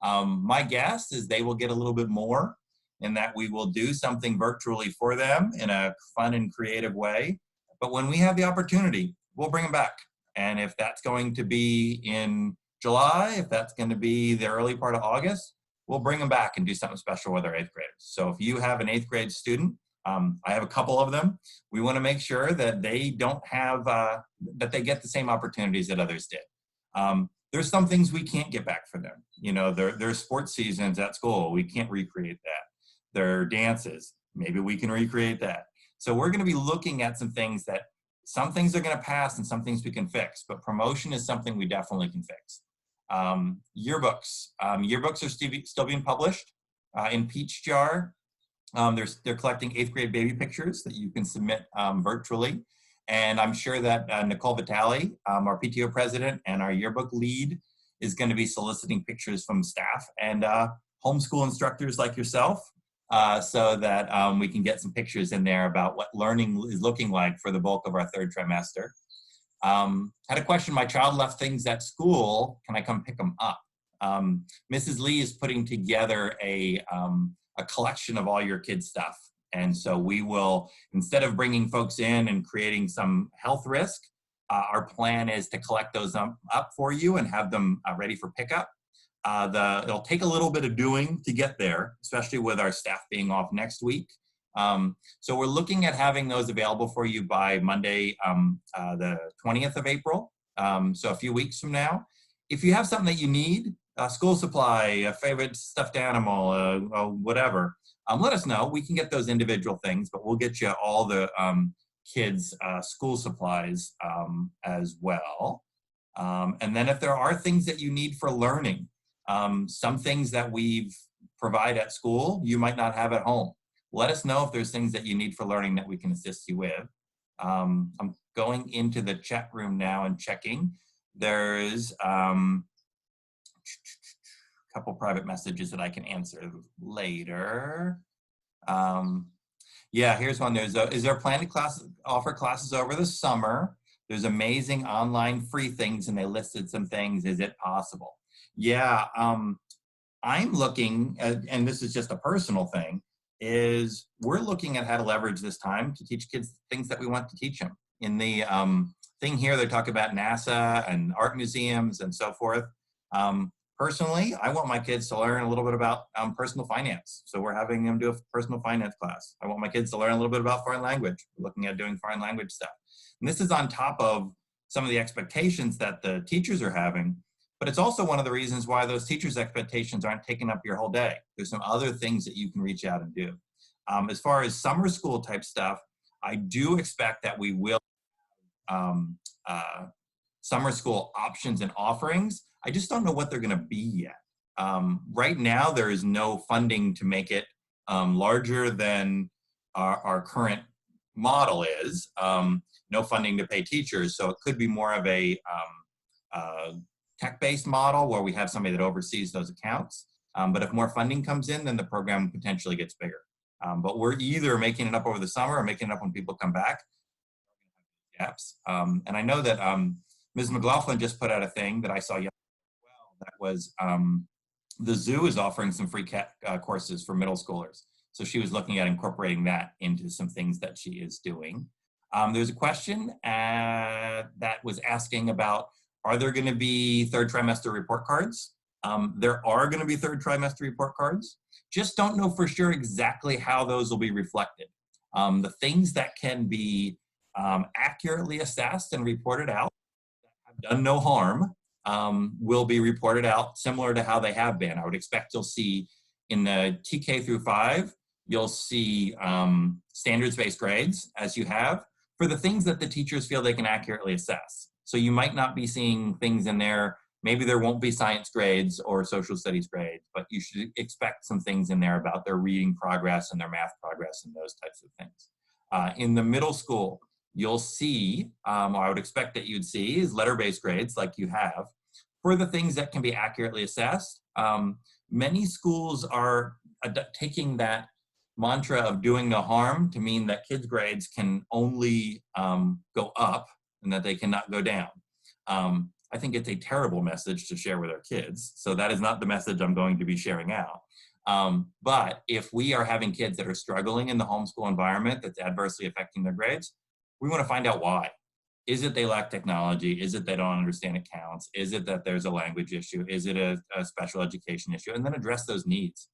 S1: My guess is they will get a little bit more, in that we will do something virtually for them in a fun and creative way. But when we have the opportunity, we'll bring them back. And if that's going to be in July, if that's going to be the early part of August, we'll bring them back and do something special with our 8th graders. So if you have an 8th grade student, I have a couple of them, we want to make sure that they don't have, that they get the same opportunities that others did. There's some things we can't get back for them. You know, there's sports seasons at school. We can't recreate that. There are dances. Maybe we can recreate that. So we're going to be looking at some things that, some things are going to pass and some things we can fix, but promotion is something we definitely can fix. Yearbooks. Yearbooks are still being published in Peach Jar. They're collecting 8th grade baby pictures that you can submit virtually. And I'm sure that Nicole Vitale, our PTO president and our yearbook lead, is going to be soliciting pictures from staff and homeschool instructors like yourself, so that we can get some pictures in there about what learning is looking like for the bulk of our 3rd trimester. Had a question, my child left things at school, can I come pick them up? Mrs. Lee is putting together a collection of all your kids' stuff. And so we will, instead of bringing folks in and creating some health risk, our plan is to collect those up for you and have them ready for pickup. It'll take a little bit of doing to get there, especially with our staff being off next week. So we're looking at having those available for you by Monday, the 20th of April, so a few weeks from now. If you have something that you need, school supply, a favorite stuffed animal, whatever, let us know. We can get those individual things, but we'll get you all the kids' school supplies as well. And then if there are things that you need for learning, some things that we provide at school, you might not have at home. Let us know if there's things that you need for learning that we can assist you with. I'm going into the chat room now and checking. There's a couple private messages that I can answer later. Yeah, here's one. Is there a plan to offer classes over the summer? There's amazing online free things, and they listed some things. Is it possible? Yeah, I'm looking at, and this is just a personal thing, is we're looking at how to leverage this time to teach kids things that we want to teach them. In the thing here, they talk about NASA and art museums and so forth. Personally, I want my kids to learn a little bit about personal finance. So we're having them do a personal finance class. I want my kids to learn a little bit about foreign language. We're looking at doing foreign language stuff. And this is on top of some of the expectations that the teachers are having, but it's also one of the reasons why those teachers' expectations aren't taking up your whole day. There's some other things that you can reach out and do. As far as summer school type stuff, I do expect that we will summer school options and offerings. I just don't know what they're going to be yet. Right now, there is no funding to make it larger than our current model is. No funding to pay teachers, so it could be more of a tech-based model where we have somebody that oversees those accounts. But if more funding comes in, then the program potentially gets bigger. But we're either making it up over the summer or making it up when people come back. Gaps. And I know that Ms. McLaughlin just put out a thing that I saw yesterday as well. That was the zoo is offering some free courses for middle schoolers. So she was looking at incorporating that into some things that she is doing. There's a question that was asking about, are there going to be third trimester report cards? There are going to be third trimester report cards. Just don't know for sure exactly how those will be reflected. The things that can be accurately assessed and reported out, that have done no harm, will be reported out similar to how they have been. I would expect you'll see in the TK through 5, you'll see standards-based grades as you have for the things that the teachers feel they can accurately assess. So you might not be seeing things in there. Maybe there won't be science grades or social studies grades, but you should expect some things in there about their reading progress and their math progress and those types of things. In the middle school, you'll see, or I would expect that you'd see, is letter-based grades like you have for the things that can be accurately assessed. Many schools are taking that mantra of doing no harm to mean that kids' grades can only go up and that they cannot go down. I think it's a terrible message to share with our kids. So that is not the message I'm going to be sharing out. But if we are having kids that are struggling in the homeschool environment that's adversely affecting their grades, we want to find out why. Is it they lack technology? Is it they don't understand accounts? Is it that there's a language issue? Is it a special education issue? And then address those needs.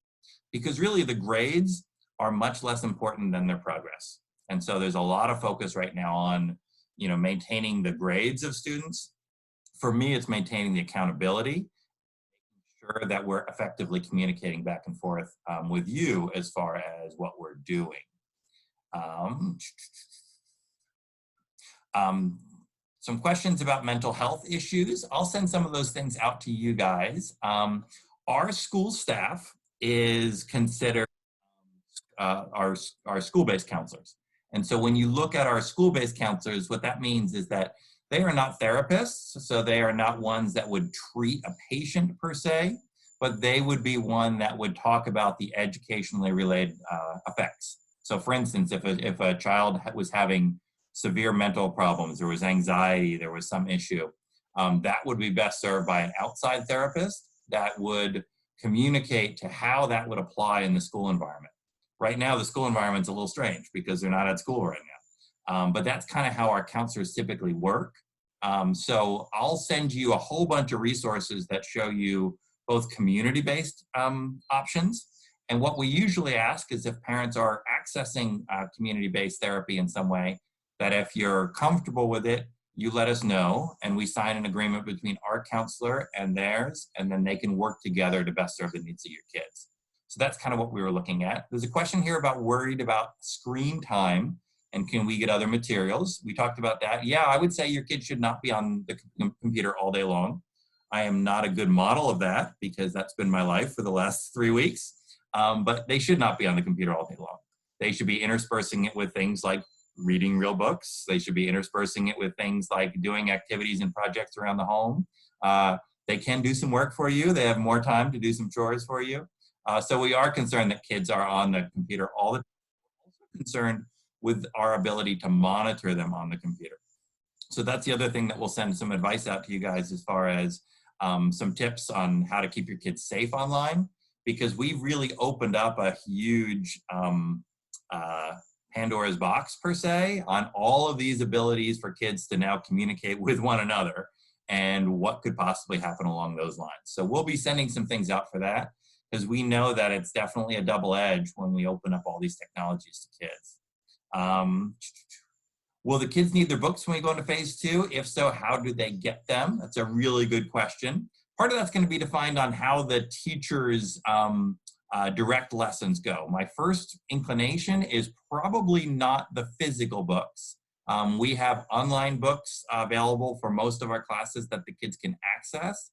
S1: Because really the grades are much less important than their progress. And so there's a lot of focus right now on, maintaining the grades of students. For me, it's maintaining the accountability, making sure that we're effectively communicating back and forth with you as far as what we're doing. Some questions about mental health issues. I'll send some of those things out to you guys. Our school staff is considered our school-based counselors. And so when you look at our school-based counselors, what that means is that they are not therapists, so they are not ones that would treat a patient per se, but they would be one that would talk about the educationally related effects. So for instance, if a child was having severe mental problems, there was anxiety, there was some issue, that would be best served by an outside therapist that would communicate to how that would apply in the school environment. Right now, the school environment's a little strange because they're not at school right now. But that's kind of how our counselors typically work. So I'll send you a whole bunch of resources that show you both community-based options. And what we usually ask is if parents are accessing community-based therapy in some way, that if you're comfortable with it, you let us know and we sign an agreement between our counselor and theirs, and then they can work together to best serve the needs of your kids. So that's kind of what we were looking at. There's a question here about worried about screen time and can we get other materials? We talked about that. Yeah, I would say your kid should not be on the computer all day long. I am not a good model of that because that's been my life for the last 3 weeks. But they should not be on the computer all day long. They should be interspersing it with things like reading real books. They should be interspersing it with things like doing activities and projects around the home. They can do some work for you. They have more time to do some chores for you. So we are concerned that kids are on the computer all the time. We're also concerned with our ability to monitor them on the computer. So that's the other thing that we'll send some advice out to you guys as far as some tips on how to keep your kids safe online, because we've really opened up a huge Pandora's box per se on all of these abilities for kids to now communicate with one another and what could possibly happen along those lines. So we'll be sending some things out for that because we know that it's definitely a double edge when we open up all these technologies to kids. Will the kids need their books when we go into phase 2? If so, how do they get them? That's a really good question. Part of that's going to be defined on how the teachers direct lessons go. My first inclination is probably not the physical books. We have online books available for most of our classes that the kids can access.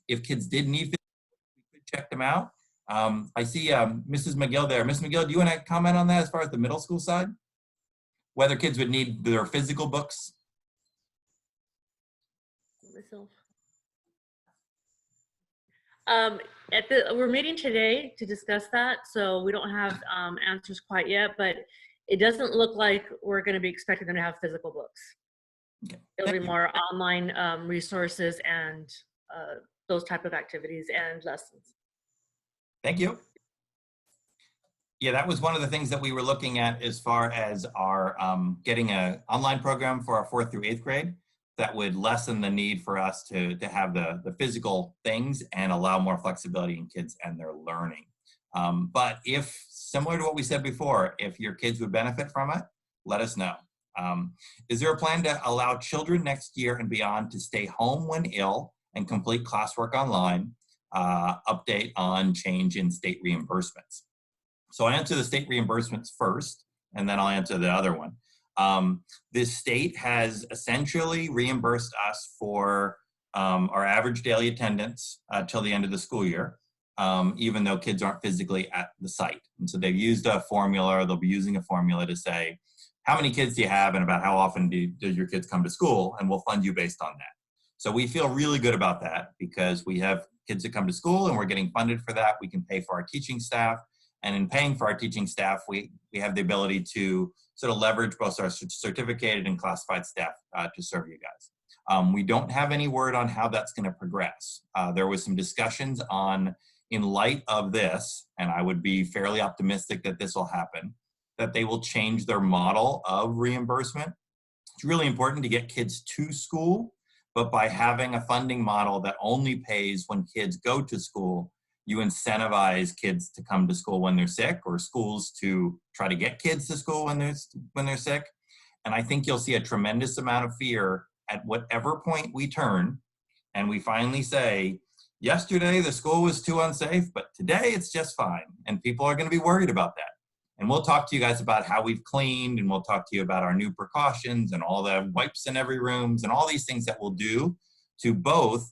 S1: If kids did need physical books, we could check them out. I see Mrs. McGill there. Ms. McGill, do you want to comment on that as far as the middle school side? Whether kids would need their physical books?
S2: Myself. We're meeting today to discuss that, so we don't have answers quite yet, but it doesn't look like we're going to be expecting them to have physical books.
S1: Okay.
S2: It'll be more online resources and those type of activities and lessons.
S1: Thank you. Yeah, that was one of the things that we were looking at as far as our getting an online program for our 4th through 8th grade that would lessen the need for us to have the physical things and allow more flexibility in kids and their learning. But if, similar to what we said before, if your kids would benefit from it, let us know. Is there a plan to allow children next year and beyond to stay home when ill and complete classwork online? Update on change in state reimbursements. So I'll answer the state reimbursements first, and then I'll answer the other one. This state has essentially reimbursed us for our average daily attendance till the end of the school year, even though kids aren't physically at the site. And so they've used a formula, or they'll be using a formula to say, how many kids do you have and about how often do your kids come to school, and we'll fund you based on that. So we feel really good about that because we have kids that come to school and we're getting funded for that. We can pay for our teaching staff. And in paying for our teaching staff, we have the ability to sort of leverage both our certificated and classified staff to serve you guys. We don't have any word on how that's going to progress. There was some discussions on, in light of this, and I would be fairly optimistic that this will happen, that they will change their model of reimbursement. It's really important to get kids to school, but by having a funding model that only pays when kids go to school, you incentivize kids to come to school when they're sick, or schools to try to get kids to school when they're sick. And I think you'll see a tremendous amount of fear at whatever point we turn and we finally say, yesterday the school was too unsafe, but today it's just fine. And people are going to be worried about that. And we'll talk to you guys about how we've cleaned, and we'll talk to you about our new precautions and all the wipes in every room and all these things that we'll do to both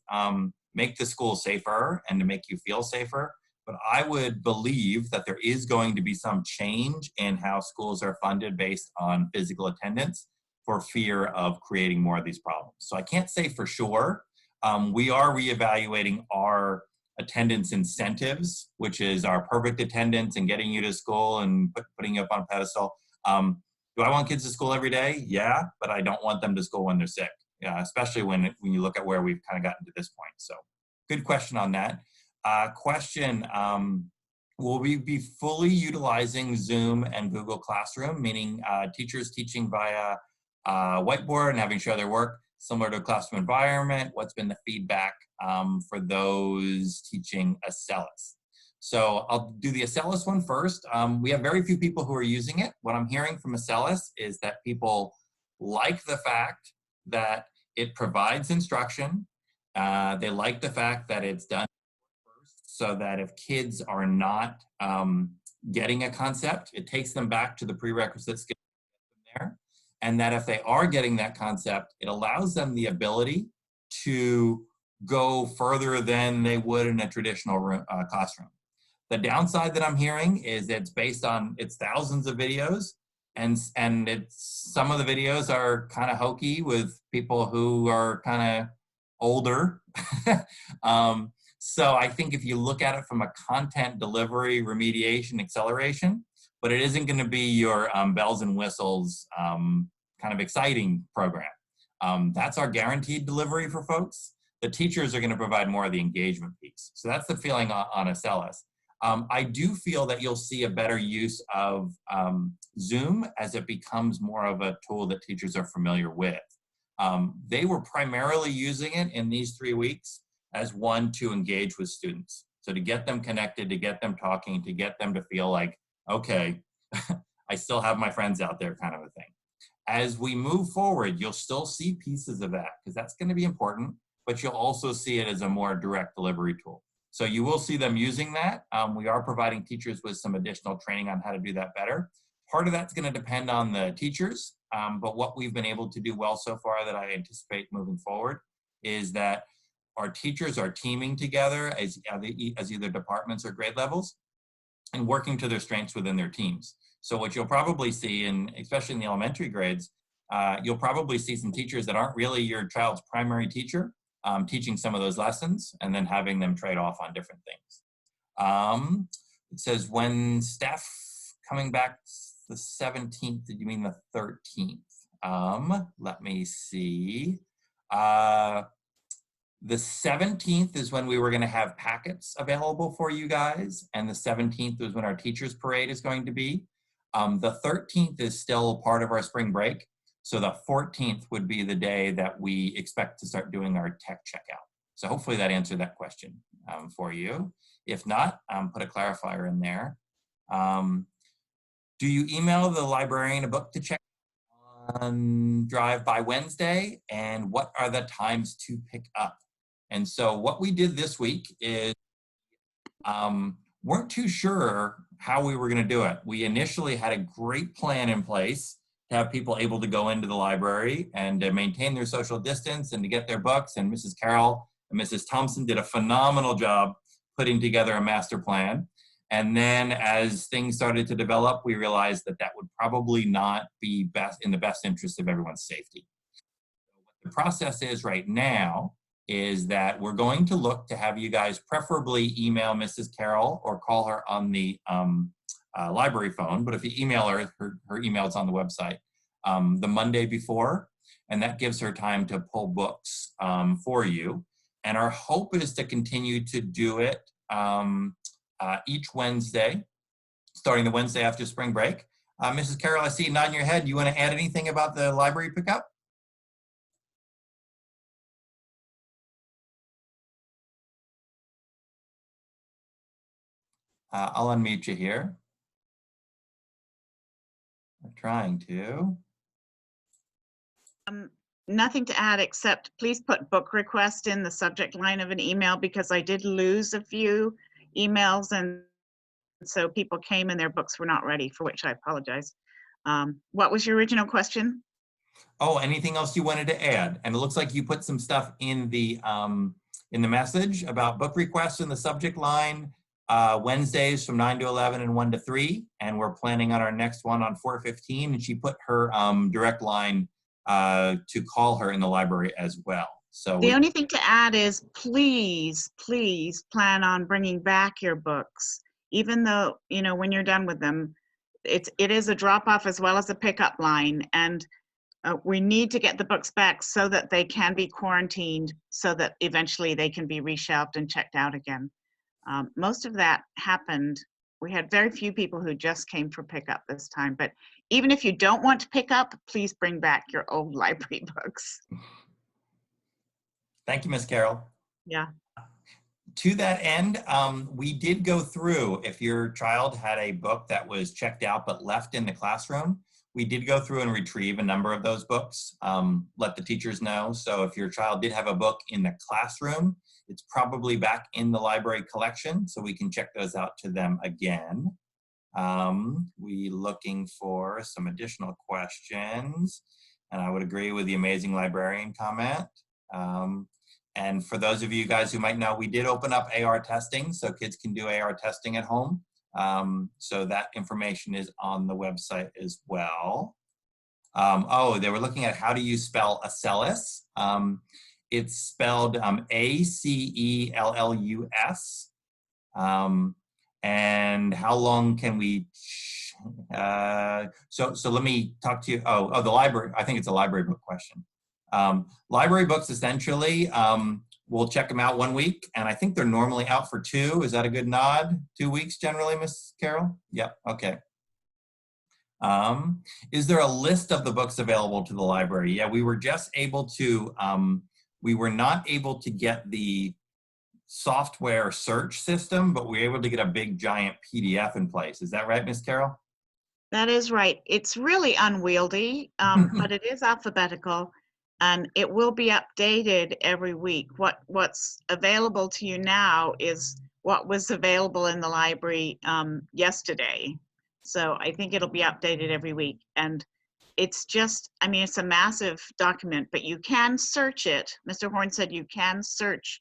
S1: make the school safer and to make you feel safer. But I would believe that there is going to be some change in how schools are funded based on physical attendance for fear of creating more of these problems. So I can't say for sure. We are reevaluating our attendance incentives, which is our perfect attendance and getting you to school and putting you up on a pedestal. Do I want kids to school every day? Yeah, but I don't want them to school when they're sick. Especially when you look at where we've kind of gotten to this point. So good question on that. Will we be fully utilizing Zoom and Google Classroom, meaning teachers teaching via whiteboard and having show their work similar to a classroom environment? What's been the feedback for those teaching Acellus? So I'll do the Acellus one first. We have very few people who are using it. What I'm hearing from Acellus is that people like the fact that it provides instruction. They like the fact that it's done first, so that if kids are not getting a concept, it takes them back to the prerequisite skills there. And that if they are getting that concept, it allows them the ability to go further than they would in a traditional classroom. The downside that I'm hearing is it's based on, it's thousands of videos, and some of the videos are kind of hokey with people who are kind of older. So I think if you look at it from a content delivery, remediation, acceleration, but it isn't going to be your bells and whistles kind of exciting program. That's our guaranteed delivery for folks. The teachers are going to provide more of the engagement piece. So that's the feeling on Acellus. I do feel that you'll see a better use of Zoom as it becomes more of a tool that teachers are familiar with. They were primarily using it in these 3 weeks as one to engage with students. So to get them connected, to get them talking, to get them to feel like, okay, I still have my friends out there kind of a thing. As we move forward, you'll still see pieces of that because that's going to be important, but you'll also see it as a more direct delivery tool. So you will see them using that. We are providing teachers with some additional training on how to do that better. Part of that's going to depend on the teachers, but what we've been able to do well so far that I anticipate moving forward is that our teachers are teaming together as either departments or grade levels and working to their strengths within their teams. So what you'll probably see, especially in the elementary grades, you'll probably see some teachers that aren't really your child's primary teacher teaching some of those lessons and then having them trade off on different things. It says, when staff coming back the 17th, did you mean the 13th? Let me see. The 17th is when we were going to have packets available for you guys, and the 17th is when our teachers parade is going to be. The 13th is still part of our spring break, so the 14th would be the day that we expect to start doing our tech checkout. So hopefully that answered that question for you. If not, put a clarifier in there. Do you email the librarian a book to check on Drive by Wednesday? And what are the times to pick up? And so what we did this week is weren't too sure how we were going to do it. We initially had a great plan in place to have people able to go into the library and to maintain their social distance and to get their books. And Mrs. Carroll and Mrs. Thompson did a phenomenal job putting together a master plan. And then as things started to develop, we realized that that would probably not be in the best interest of everyone's safety. What the process is right now is that we're going to look to have you guys preferably email Mrs. Carroll or call her on the library phone. But if you email her, her email is on the website, the Monday before, and that gives her time to pull books for you. And our hope is to continue to do it each Wednesday, starting the Wednesday after spring break. Mrs. Carroll, I see you nodding your head. You want to add anything about the library pickup? I'll unmute you here. I'm trying to.
S3: Nothing to add except please put book request in the subject line of an email, because I did lose a few emails and so people came and their books were not ready, for which I apologize. What was your original question?
S1: Oh, anything else you wanted to add? And it looks like you put some stuff in the message about book requests in the subject line. Wednesdays from 9 to 11 and 1 to 3. And we're planning on our next one on 4:15. And she put her direct line to call her in the library as well. So
S3: the only thing to add is please plan on bringing back your books, even though, you know, when you're done with them, it is a drop off as well as a pickup line. And we need to get the books back so that they can be quarantined, so that eventually they can be reshelved and checked out again. Most of that happened. We had very few people who just came for pickup this time, but even if you don't want to pick up, please bring back your old library books.
S1: Thank you, Ms. Carroll.
S3: Yeah.
S1: To that end, we did go through, if your child had a book that was checked out but left in the classroom, we did go through and retrieve a number of those books, let the teachers know. So if your child did have a book in the classroom, it's probably back in the library collection, so we can check those out to them again. We looking for some additional questions, and I would agree with the amazing librarian comment. And for those of you guys who might know, we did open up AR testing, so kids can do AR testing at home. So that information is on the website as well. Oh, they were looking at how do you spell Acellus. It's spelled A-C-E-L-L-U-S. And how long can we, so let me talk to you, oh, the library, I think it's a library book question. Library books, essentially, we'll check them out 1 week, and I think they're normally out for 2. Is that a good nod? 2 weeks generally, Ms. Carroll? Yep, okay. Is there a list of the books available to the library? Yeah, we were just able to, we were not able to get the software search system, but we were able to get a big giant PDF in place. Is that right, Ms. Carroll?
S3: That is right. It's really unwieldy, but it is alphabetical. And it will be updated every week. What's available to you now is what was available in the library yesterday. So I think it'll be updated every week. And it's just, I mean, it's a massive document, but you can search it. Mr. Horn said you can search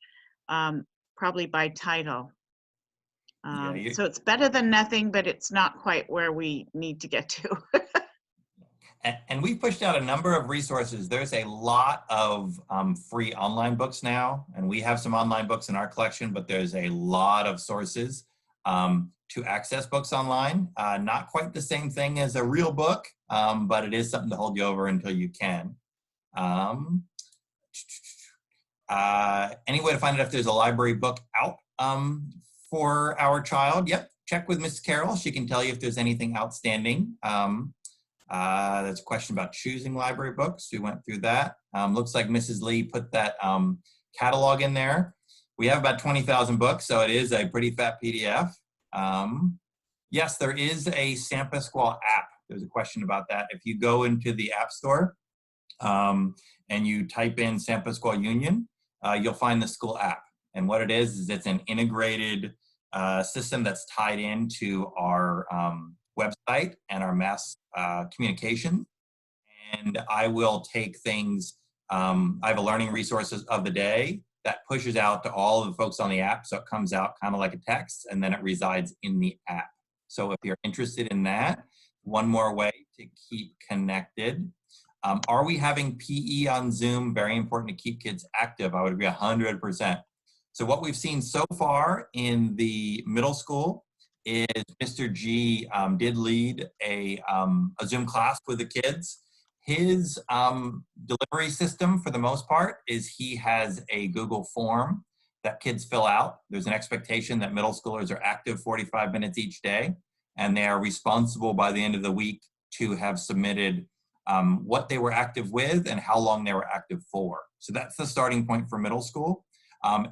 S3: probably by title.
S1: Yeah,
S3: So it's better than nothing, but it's not quite where we need to get to.
S1: and we've pushed out a number of resources. There's a lot of free online books now, and we have some online books in our collection, but there's a lot of sources to access books online. Not quite the same thing as a real book, but it is something to hold you over until you can. Any way to find out if there's a library book out for our child? Yep, check with Miss Carol. She can tell you if there's anything outstanding. There's a question about choosing library books. We went through that. Looks like Mrs. Lee put that catalog in there. We have about 20,000 books, so it is a pretty fat PDF. Yes, there is a San Pasqual app. There's a question about that. If you go into the App Store and you type in San Pasqual Union, you'll find the school app. And what it is it's an integrated system that's tied into our website and our mass communication. And I will take things, I have a learning resources of the day that pushes out to all of the folks on the app. So it comes out kind of like a text and then it resides in the app. So if you're interested in that, one more way to keep connected. Are we having PE on Zoom? Very important to keep kids active. I would agree 100%. So what we've seen so far in the middle school is Mr. G did lead a Zoom class with the kids. His delivery system, for the most part, is he has a Google form that kids fill out. There's an expectation that middle schoolers are active 45 minutes each day, and they are responsible by the end of the week to have submitted what they were active with and how long they were active for. So that's the starting point for middle school.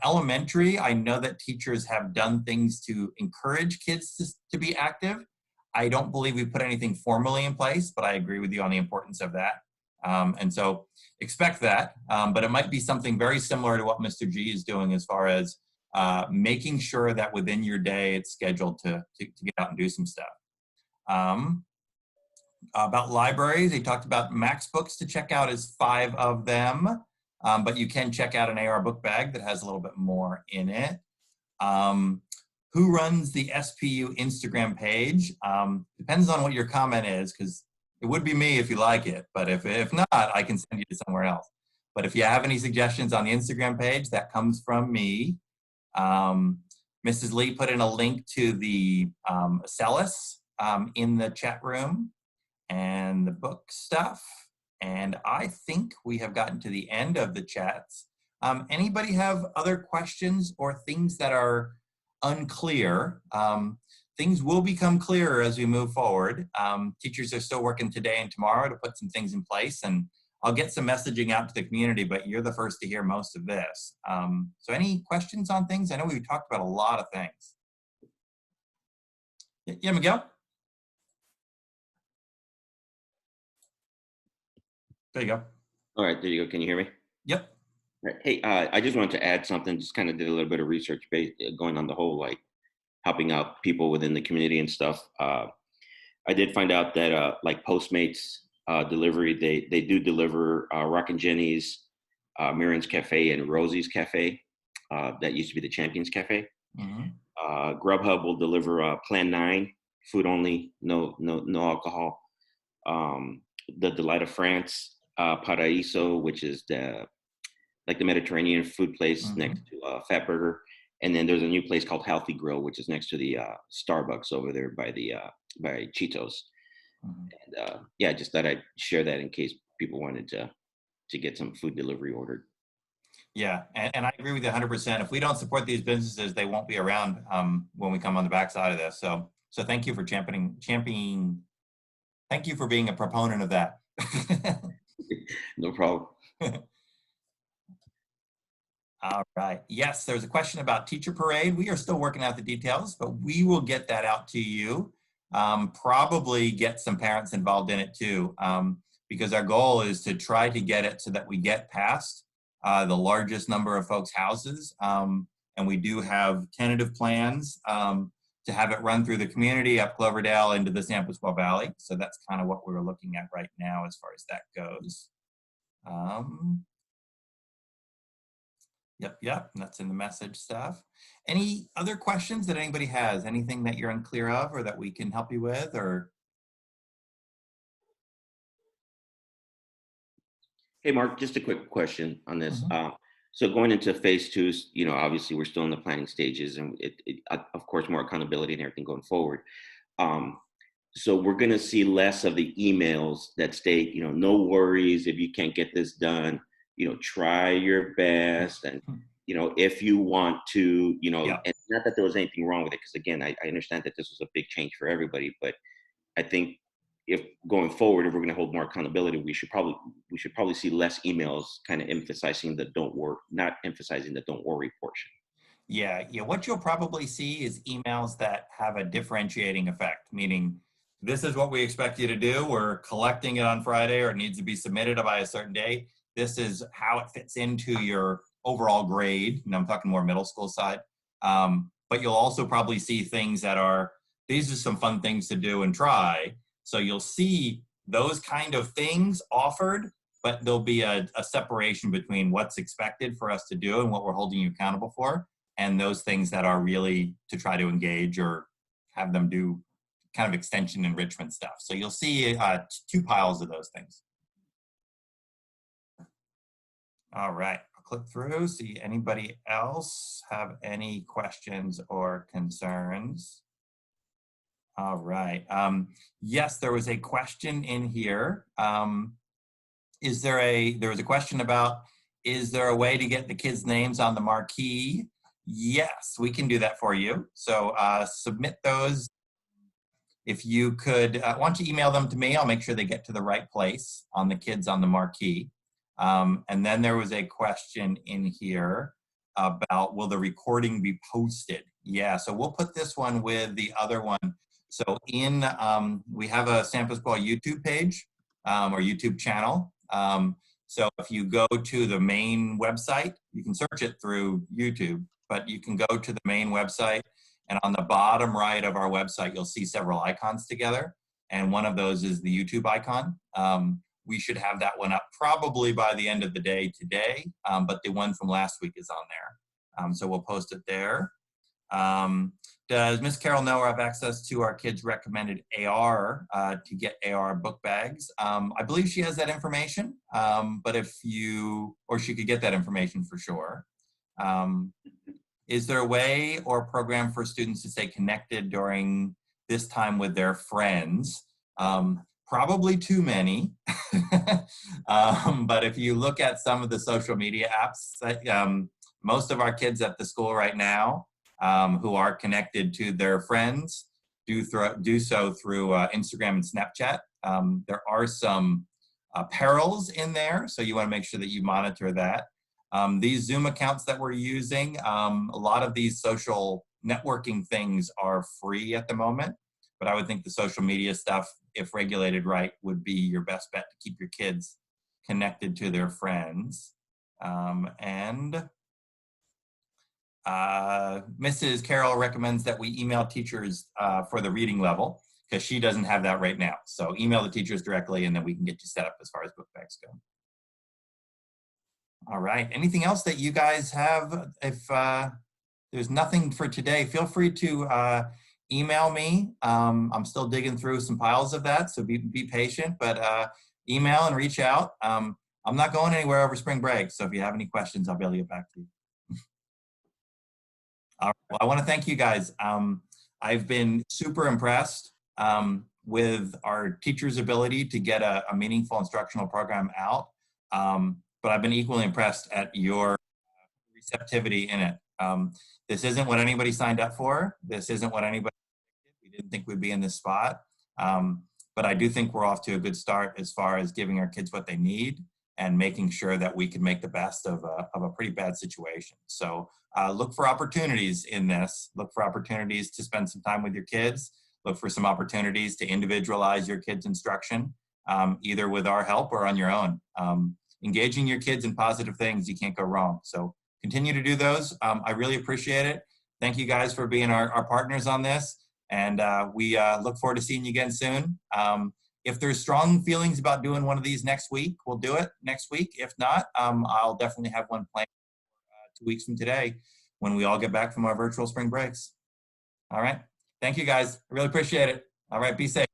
S1: Elementary, I know that teachers have done things to encourage kids to be active. I don't believe we put anything formally in place, but I agree with you on the importance of that. And so expect that, but it might be something very similar to what Mr. G is doing as far as making sure that within your day it's scheduled to get out and do some stuff. About libraries, he talked about Max Books to check out is 5 of them, but you can check out an AR book bag that has a little bit more in it. Who runs the SPU Instagram page? Depends on what your comment is, because it would be me if you like it, but if not, I can send you to somewhere else. But if you have any suggestions on the Instagram page, that comes from me. Mrs. Lee put in a link to the Acellus in the chat room and the book stuff. And I think we have gotten to the end of the chats. Anybody have other questions or things that are unclear? Things will become clearer as we move forward. Teachers are still working today and tomorrow to put some things in place, and I'll get some messaging out to the community, but you're the first to hear most of this. So any questions on things? I know we've talked about a lot of things. Yeah, Miguel? There you go.
S4: All right, there you go. Can you hear me?
S1: Yep.
S4: Right. Hey, I just wanted to add something. Just kind of did a little bit of research going on the whole, like, helping out people within the community and stuff. I did find out that like Postmates delivery, they do deliver Rockin' Jenny's, Mirren's Cafe, and Rosie's Cafe. That used to be the Champions Cafe. Mm-hmm. Grubhub will deliver Plan 9, food only, no alcohol. The Delight of France, Paraíso, which is the Mediterranean food place, mm-hmm, next to Fatburger. And then there's a new place called Healthy Grill, which is next to the Starbucks over there by Cheetos. Mm-hmm. And yeah, just thought I'd share that in case people wanted to get some food delivery ordered. Yeah, and I agree with you 100%. If we don't support these businesses, they won't be around when we come on the backside of this. So thank you for championing. Thank you for being a proponent of that. No problem. All right. Yes, there's a question about Teacher Parade. We are still working out the details, but we will get that out to you. Probably get some parents involved in it too, because our goal is to try to get it so that we get past the largest number of folks' houses. And we do have tentative plans to
S1: to have it run through the community up Cloverdale into the San Pasqual Valley. So that's kind of what we're looking at right now as far as that goes. Yep, that's in the message stuff. Any other questions that anybody has? Anything that you're unclear of or that we can help you with, or?
S4: Hey, Mark, just a quick question on this. So going into phase two, obviously we're still in the planning stages, and of course, more accountability and everything going forward. So we're going to see less of the emails that state, no worries if you can't get this done. Try your best, and if you want to, and not that there was anything wrong with it, because again, I understand that this was a big change for everybody, but I think if going forward, if we're going to hold more accountability, we should probably see less emails kind of emphasizing the not emphasizing the don't worry portion.
S1: Yeah. What you'll probably see is emails that have a differentiating effect, meaning this is what we expect you to do. We're collecting it on Friday, or it needs to be submitted by a certain date. This is how it fits into your overall grade. And I'm talking more middle school side. But you'll also probably see things that are, these are some fun things to do and try. So you'll see those kind of things offered, but there'll be a separation between what's expected for us to do and what we're holding you accountable for, and those things that are really to try to engage or have them do kind of extension enrichment stuff. So you'll see two piles of those things. All right, I'll click through, see anybody else have any questions or concerns. All right. Yes, there was a question in here. There was a question about, is there a way to get the kids' names on the marquee? Yes, we can do that for you. So submit those. If you could, why don't you email them to me? I'll make sure they get to the right place on the kids on the marquee. And then there was a question in here about, will the recording be posted? Yeah, so we'll put this one with the other one. So we have a San Pasqual YouTube page or YouTube channel. So if you go to the main website, you can search it through YouTube, but you can go to the main website, and on the bottom right of our website, you'll see several icons together. And one of those is the YouTube icon. We should have that one up probably by the end of the day today, but the one from last week is on there. So we'll post it there. Does Miss Carol know or have access to our kids' recommended AR to get AR book bags? I believe she has that information, but or she could get that information for sure. Is there a way or program for students to stay connected during this time with their friends? Probably too many, but if you look at some of the social media apps, most of our kids at the school right now who are connected to their friends do so through Instagram and Snapchat. There are some perils in there, so you want to make sure that you monitor that. These Zoom accounts that we're using, a lot of these social networking things are free at the moment, but I would think the social media stuff, if regulated right, would be your best bet to keep your kids connected to their friends. Mrs. Carroll recommends that we email teachers for the reading level, because she doesn't have that right now. So email the teachers directly, and then we can get you set up as far as book bags go. All right, anything else that you guys have? If there's nothing for today, feel free to email me. I'm still digging through some piles of that, so be patient, but email and reach out. I'm not going anywhere over spring break, so if you have any questions, I'll be able to get back to you. All right, well, I want to thank you guys. I've been super impressed with our teachers' ability to get a meaningful instructional program out, but I've been equally impressed at your receptivity in it. This isn't what anybody signed up for. This isn't what anybody we didn't think we'd be in this spot. But I do think we're off to a good start as far as giving our kids what they need and making sure that we can make the best of a pretty bad situation. So look for opportunities in this. Look for opportunities to spend some time with your kids. Look for some opportunities to individualize your kids' instruction, either with our help or on your own. Engaging your kids in positive things, you can't go wrong. So continue to do those. I really appreciate it. Thank you guys for being our partners on this. And we look forward to seeing you again soon. If there's strong feelings about doing one of these next week, we'll do it next week. If not, I'll definitely have one planned 2 weeks from today when we all get back from our virtual spring breaks. All right. Thank you guys. I really appreciate it. All right. Be safe.